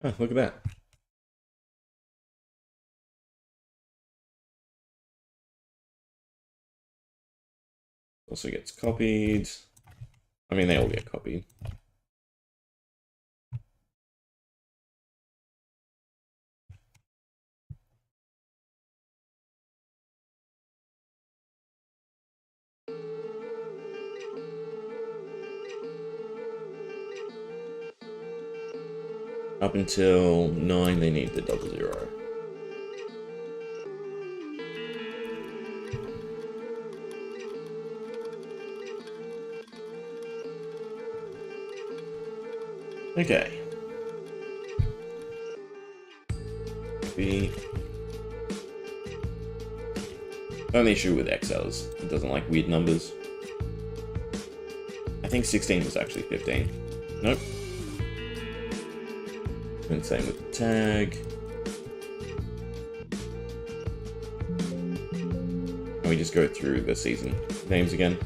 Oh, look at that. Also gets copied. I mean, they all get copied. Up until 9, they need the 00. Okay. The only issue with Excel is it doesn't like weird numbers. I think 16 was actually 15. Nope. And same with the tag. And we just go through the season names again.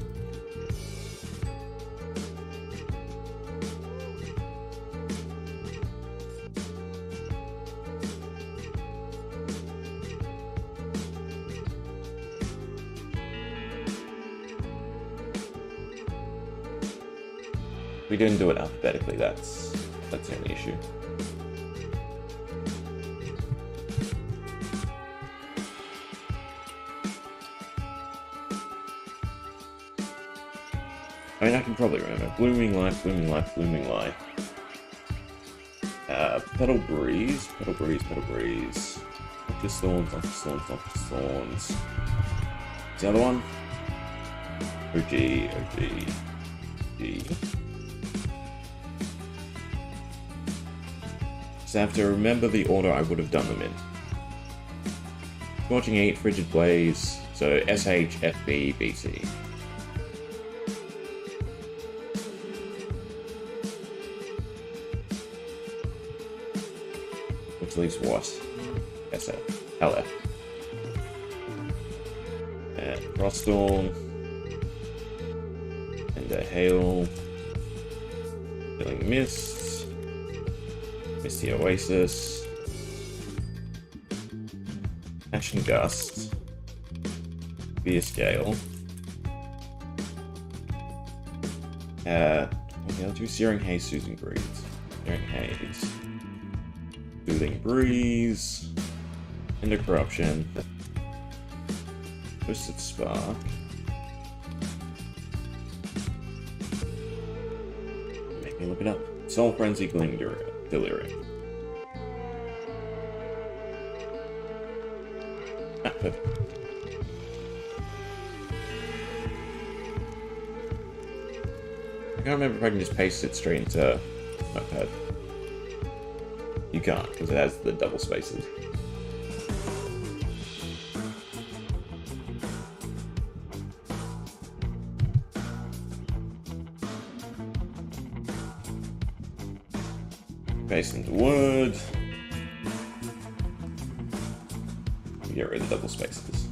We didn't do it alphabetically, that's the only issue. I mean, I can probably remember. Blooming life, blooming life, blooming life. Petal breeze, petal breeze, petal breeze. Octus thorns, octus thorns, octus thorns. The other one? OG, OG, G. So I have to remember the order I would have done them in. Scorching Heat, Frigid Blaze, so SH, FB, BC. Which leaves what? SF, LF. And Froststorm. And a Hail. Killing Mist. Misty Oasis. Ashen Gust. Fierce Gale. The other two, Searing Haze, Soothing Breeze. Searing Haze. Soothing Breeze. Into Corruption. Twisted Spark. Make me look it up. Soul Frenzy, Gleaming Delirium. Ah, perfect. I can't remember if I can just paste it straight into Notepad. You can't, because it has the double spaces. Paste into Word. Get rid of the double spaces.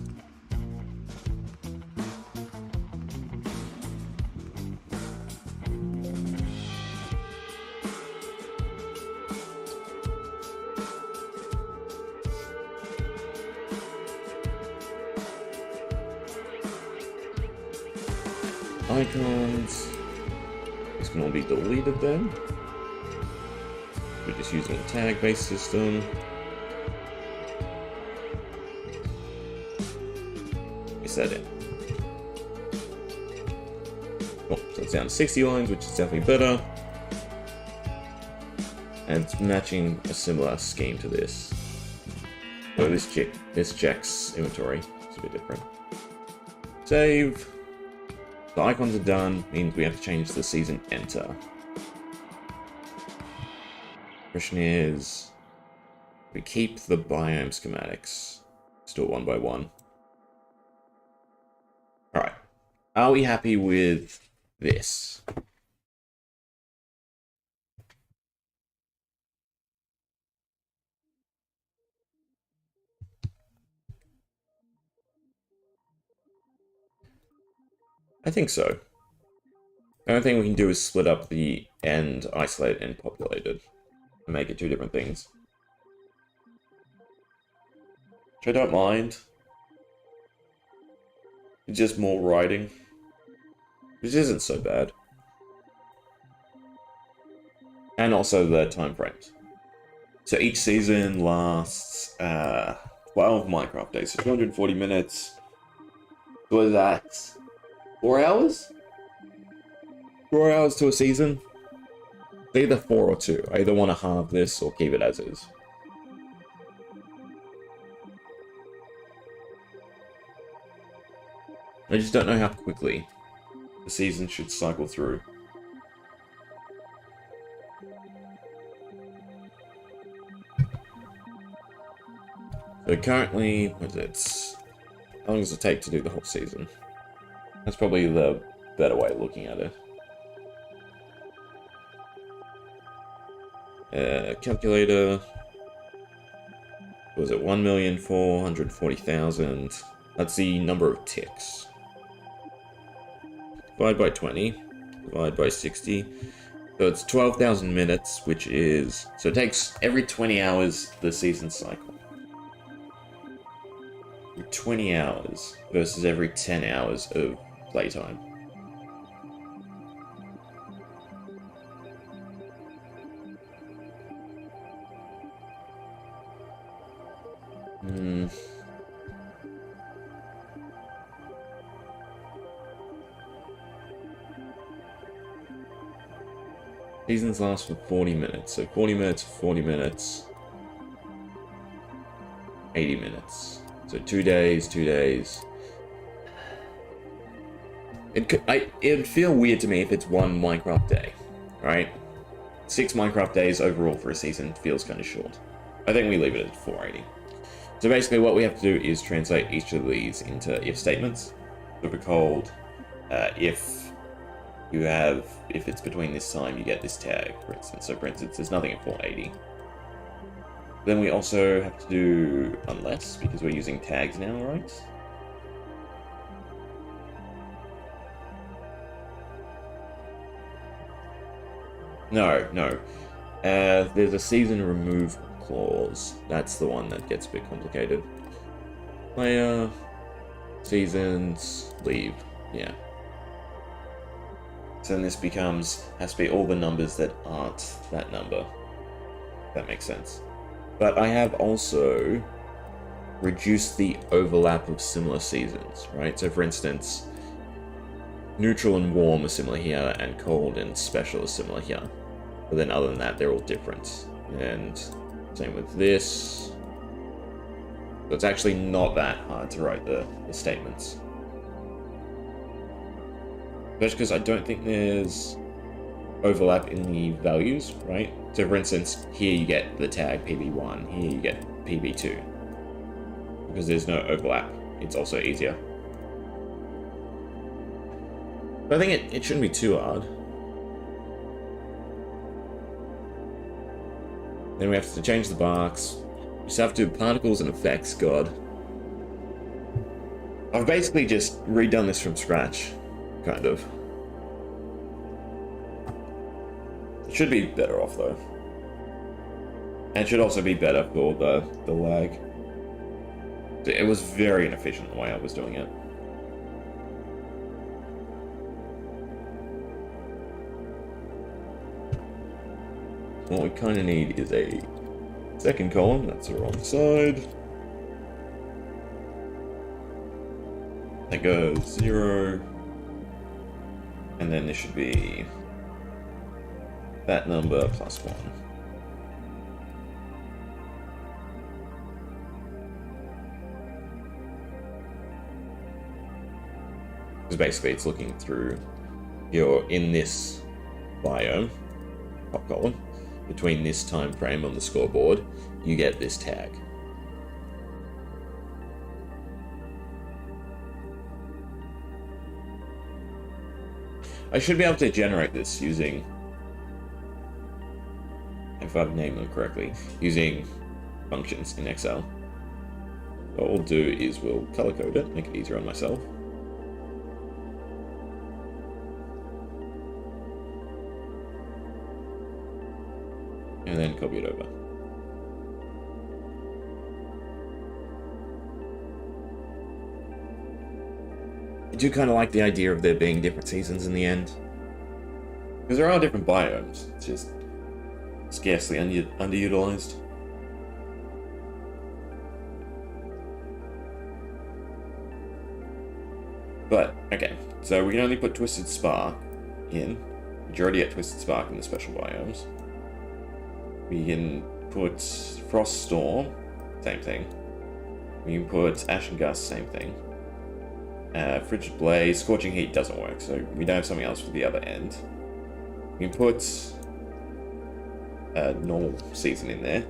Icons. This can all be deleted then. We're just using a tag-based system. We set it. Oh, so it's down to 60 lines, which is definitely better. And it's matching a similar scheme to this. So this checks inventory. It's a bit different. Save. The icons are done, means we have to change the season enter. Question is, we keep the biome schematics, still one by one. Alright, are we happy with this? I think so. The only thing we can do is split up the end isolated and populated and make it two different things. Which I don't mind. It's just more writing, which isn't so bad. And also the time frames. So each season lasts 12 Minecraft days, so 240 minutes. What is that? 4 hours? 4 hours to a season? Either 4 or 2. I either want to halve this or keep it as is. I just don't know how quickly the season should cycle through. So currently, what is it? How long does it take to do the whole season? That's probably the better way of looking at it. Calculator. Was it 1,440,000? That's the number of ticks. Divide by 20. Divide by 60. So it's 12,000 minutes, which is... So it takes every 20 hours the season cycle. 20 hours versus every 10 hours of playtime. Seasons last for 40 minutes, so 40 minutes, 40 minutes, 80 minutes. So 2 days, 2 days. It'd feel weird to me if it's one Minecraft day, right? 6 Minecraft days overall for a season feels kind of short. I think we leave it at 480. So basically what we have to do is translate each of these into if statements. So we're called if it's between this time, you get this tag, for instance. So for instance, there's nothing at 480. Then we also have to do unless, because we're using tags now, right? No. There's a season removal clause. That's the one that gets a bit complicated. Player, seasons, leave. Yeah. So then this has to be all the numbers that aren't that number. If that makes sense. But I have also reduced the overlap of similar seasons, right? So for instance, neutral and warm are similar here, and cold and special are similar here. But then other than that, they're all different. And same with this. So it's actually not that hard to write the statements. That's because I don't think there's overlap in the values, right? So for instance, here you get the tag PB1, here you get PB2. Because there's no overlap, it's also easier. But I think it shouldn't be too hard. Then we have to change the barks. We just have to do particles and effects, god. I've basically just redone this from scratch. Kind of. It should be better off though. And it should also be better for the lag. It was very inefficient the way I was doing it. what we kind of need is a second column. That's the wrong side. That goes 0. And then there should be that number plus 1. Because basically it's looking through, you're in this biome, top column, between this time frame on the scoreboard, you get this tag. I should be able to generate this using, if I've named them correctly, using functions in Excel. What we'll do is we'll color code it, make it easier on myself. And then copy it over. I do kind of like the idea of there being different seasons in the end. Because there are different biomes, it's just scarcely underutilized. But, okay, so we can only put Twisted Spark in. You already get Twisted Spark in the special biomes. We can put Frost Storm, same thing. We can put Ash and Gust, same thing. Frigid Blaze, Scorching Heat doesn't work, so we don't have something else for the other end. We can put normal season in there.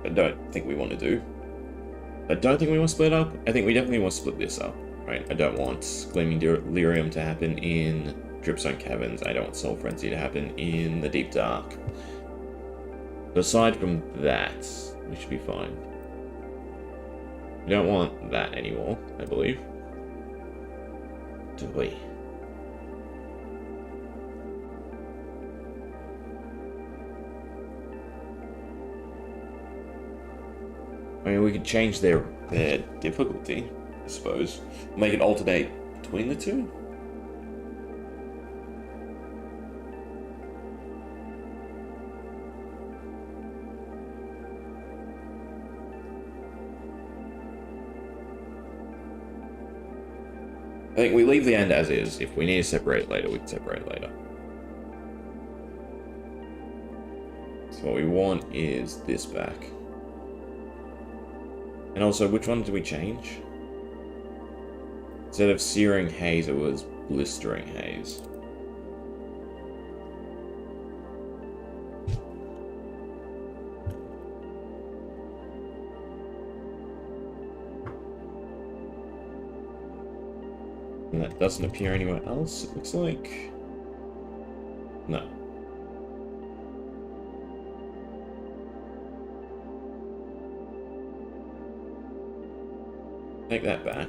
I don't think we want to do. I don't think we want to split up. I think we definitely want to split this up, right? I don't want Gleaming Lyrium to happen in Dripstone Caverns. I don't want Soul Frenzy to happen in the Deep Dark. But aside from that, we should be fine. We don't want that anymore, I believe. Do we? I mean, we could change their difficulty, I suppose. Make it alternate between the two. I think we leave the end as is. If we need to separate it later, we can separate it later. So what we want is this back. And also, which one did we change? Instead of Searing Haze, it was Blistering Haze. And that doesn't appear anywhere else, it looks like. No. Take that back.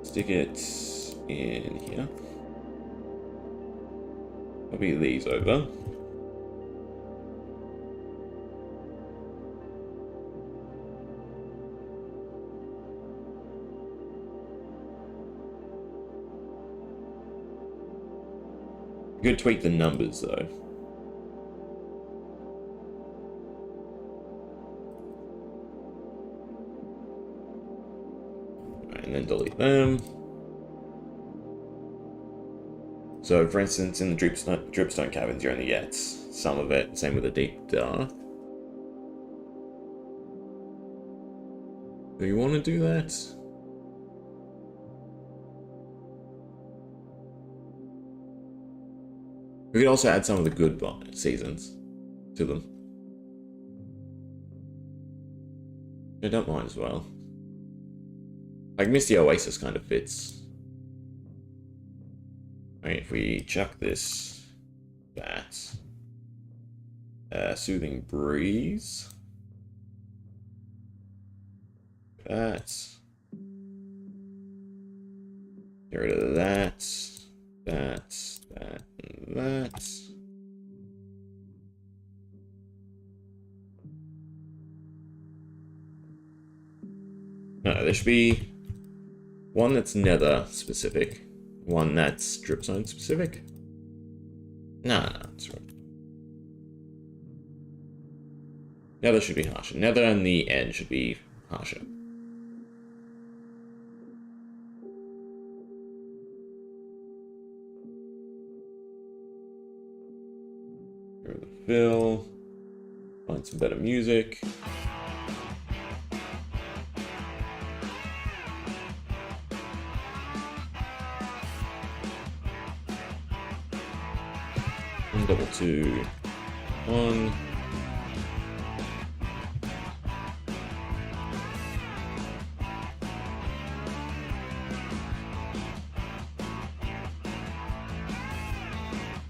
Stick it in here. Copy these over. You could tweak the numbers though. And then delete them. So, for instance, in the Dripstone Caverns, you only get some of it. Same with the Deep Dark. Do you want to do that? We could also add some of the good seasons to them. I don't mind as well. Like Misty Oasis kind of fits. Alright, if we chuck this, that. Soothing Breeze. That. Get rid of that. That, and that. No, there should be one that's Nether specific, one that's Dripzone specific. No, that's right. Nether should be harsher. Nether and the end should be harsher. Go to the fill. Find some better music. Double 2, 1.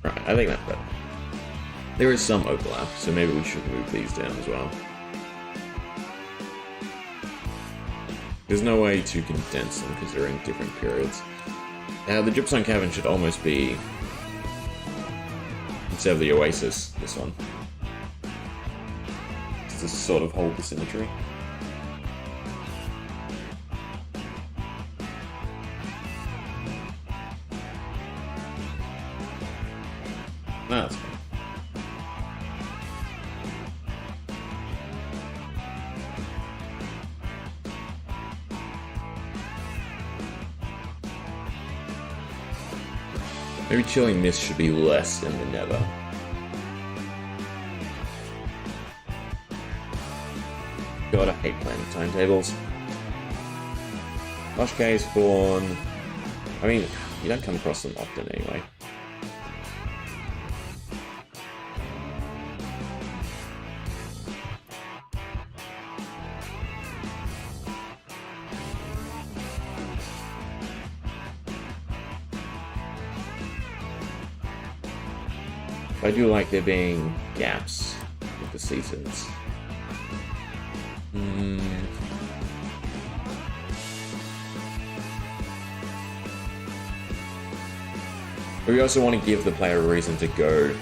Right, I think that's better. There is some overlap, so maybe we should move these down as well. There's no way to condense them because they're in different periods. Now the Dripstone Cavern should almost be, instead of the Oasis, this one. Just to sort of hold the symmetry. No, that's fine. Maybe Chilling Mist should be less in the Nether. God, I hate planning timetables. Lush Cave spawn. I mean, you don't come across them often anyway. I do like there being gaps with the seasons. But we also want to give the player a reason to go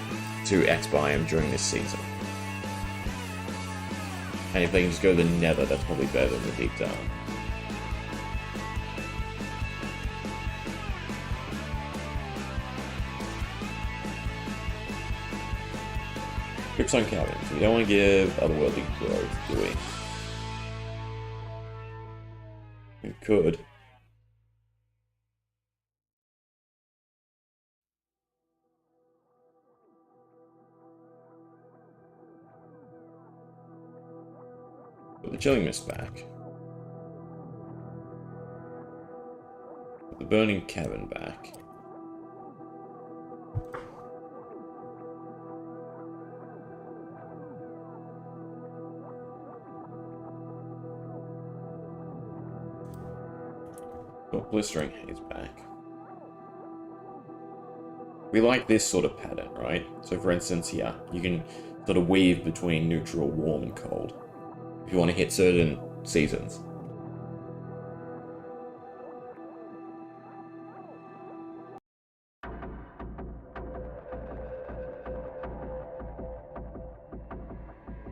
to X biome during this season. And if they can just go to the Nether, that's probably better than the Deep Dark. Dripstone Cavern. So we don't want to give otherworldly growth, do we? We could. Put the Chilling Mist back. Put the Burning Cavern back. Got Blistering Haze back. We like this sort of pattern, right? So for instance, here, you can sort of weave between neutral, warm, and cold. If you want to hit certain seasons.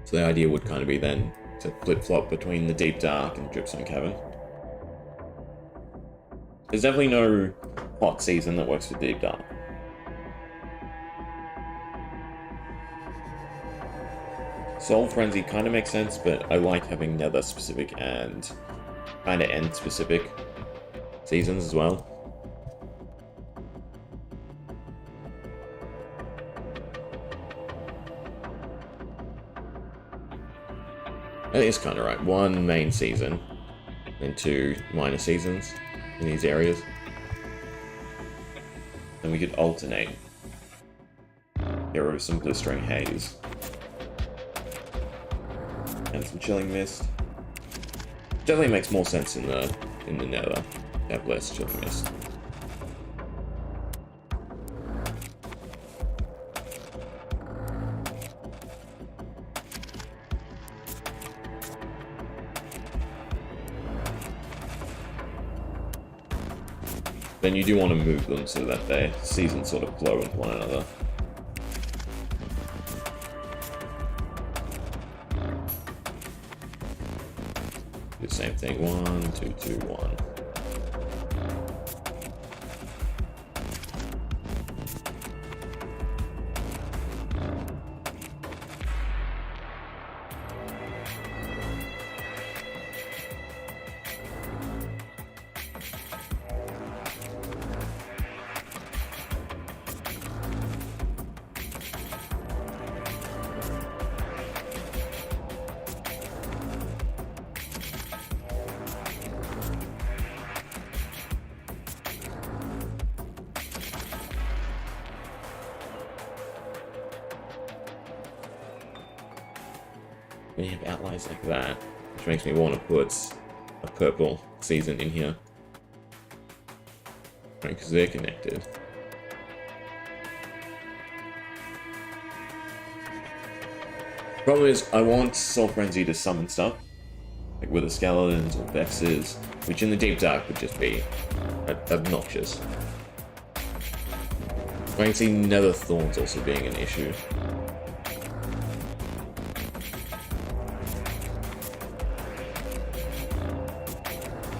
So the idea would kind of be then to flip-flop between the Deep Dark and Dripstone Cavern. There's definitely no hot season that works for Deep Dark. Soul Frenzy kind of makes sense, but I like having Nether specific and kind of end specific seasons as well. I think it's kind of right. One main season, then 2 minor seasons in these areas. Then we could alternate. Get rid of some Blistering Haze. And some Chilling Mist. Definitely makes more sense in the Nether to have less Chilling Mist. Then you do want to move them so that their seasons sort of flow into one another. Do the same thing. 1, 2, 2, 1. when you have outliers like that, which makes me want to put a purple season in here. Right, because they're connected. Problem is, I want Soul Frenzy to summon stuff, like with the skeletons or vexes, which in the Deep Dark would just be obnoxious. I can see Nether Thorns also being an issue.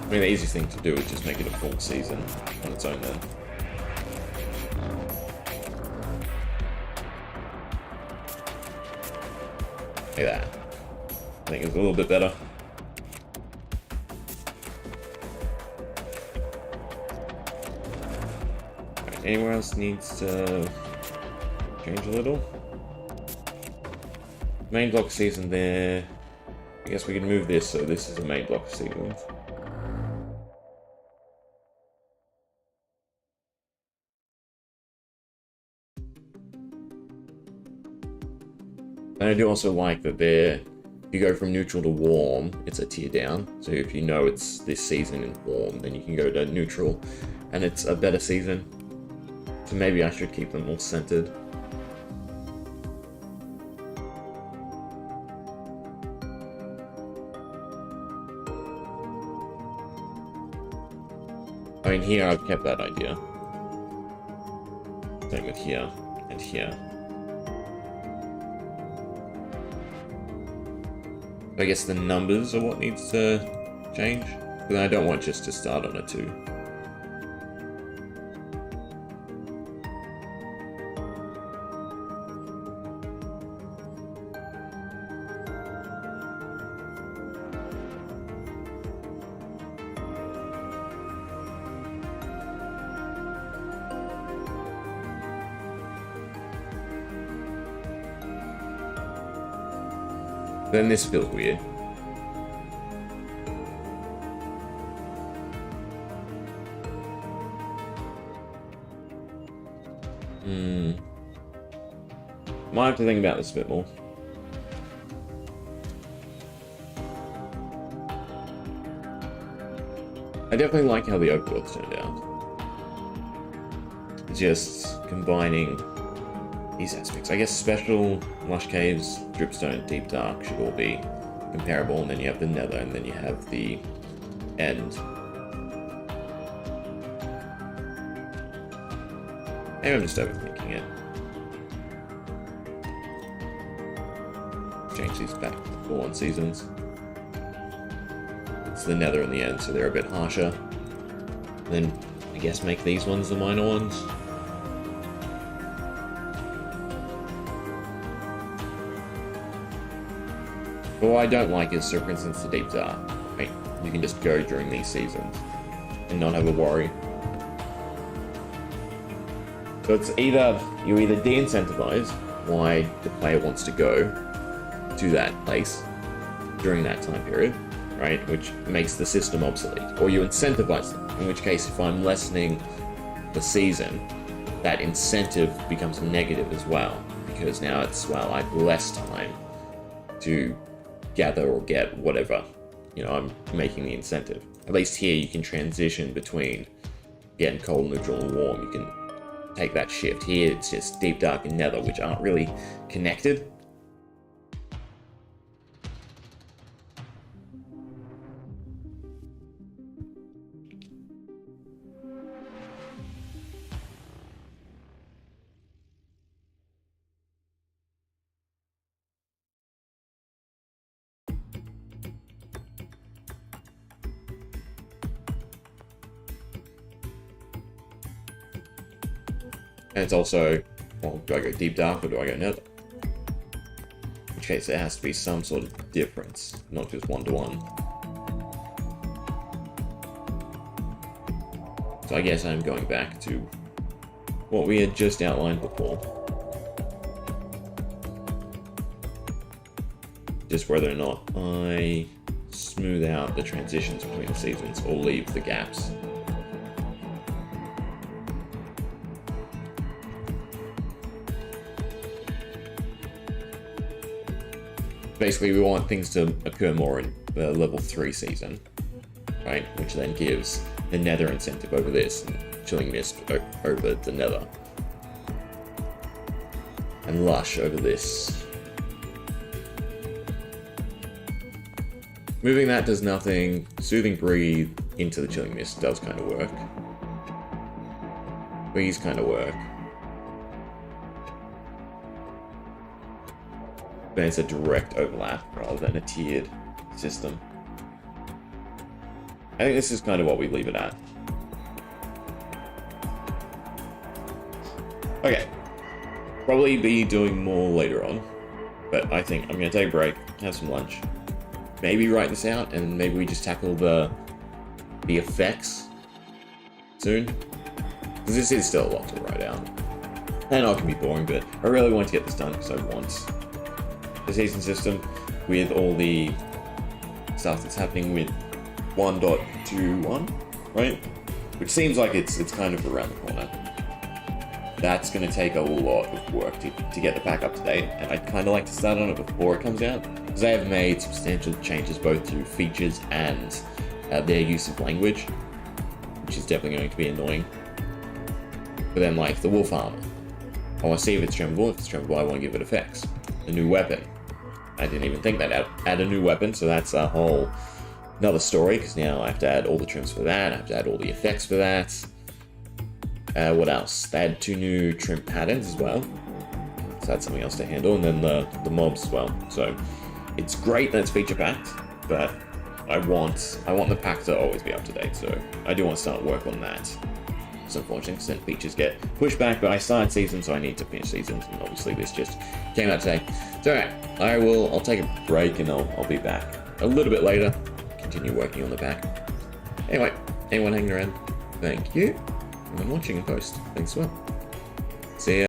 I mean, the easiest thing to do is just make it a full season on its own then. Like that. I think it's a little bit better. Right, anywhere else needs to change a little? Main block season there. I guess we can move this so this is a main block season. And I do also like that if you go from neutral to warm, it's a tier down. So if you know it's this season in warm, then you can go to neutral, and it's a better season. So maybe I should keep them all centered. I mean, here I've kept that idea. Same with here and here. I guess the numbers are what needs to change. Because I don't want just to start on a 2. Then this feels weird. Might have to think about this a bit more. I definitely like how the overworld's turned out. Just combining these aspects. I guess special, lush caves, dripstone, deep dark should all be comparable, and then you have the nether, and then you have the end. Maybe I'm just overthinking it. Change these back to the full-on seasons. It's the nether and the end, so they're a bit harsher. And then I guess make these ones the minor ones. But what I don't like is, so for instance, the Deep Dark. Right? You can just go during these seasons and not have a worry. So it's either, you either de-incentivize why the player wants to go to that place during that time period, right? Which makes the system obsolete. Or you incentivize them, in which case if I'm lessening the season, that incentive becomes negative as well. Because now it's, well, I have less time to gather or get whatever, you know, I'm making the incentive. At least here you can transition between getting cold, neutral, and warm. You can take that shift. Here it's just deep, dark, and nether, which aren't really connected. And it's also, well, do I go deep dark or do I go nether? In which case there has to be some sort of difference, not just one-to-one. So I guess I'm going back to what we had just outlined before. Just whether or not I smooth out the transitions between the seasons or leave the gaps. Basically, we want things to occur more in the level 3 season, right? Which then gives the nether incentive over this, and chilling mist over the nether. And lush over this. Moving that does nothing. Soothing breathe into the chilling mist does kind of work. These kind of work. But it's a direct overlap rather than a tiered system. I think this is kind of what we leave it at. Okay. Probably be doing more later on. But I think I'm going to take a break, have some lunch. Maybe write this out, and maybe we just tackle the effects soon. Because this is still a lot to write out. I know it can be boring, but I really want to get this done because I want the season system with all the stuff that's happening with 1.21, right? Which seems like it's kind of around the corner. That's going to take a lot of work to get the pack up to date, and I'd kind of like to start on it before it comes out, because they have made substantial changes both to features and their use of language, which is definitely going to be annoying. But then, like, the wolf armor. I want to see if it's trimmable. If it's trimmable, I want to give it effects. The new weapon. I didn't even think that add a new weapon, so that's a whole another story, because now I have to add all the trims for that, I have to add all the effects for that. What else? They had 2 new trim patterns as well, so that's something else to handle, and then the mobs as well. So it's great that it's feature packed, but I want the pack to always be up to date, so I do want to start work on that. It's unfortunate because then features get pushed back, but I started season, so I need to finish seasons, and obviously this just came out today. So alright, I'll take a break and I'll be back a little bit later, continue working on the pack. Anyway, anyone hanging around, thank you. Anyone watching and post, thanks as well. See ya.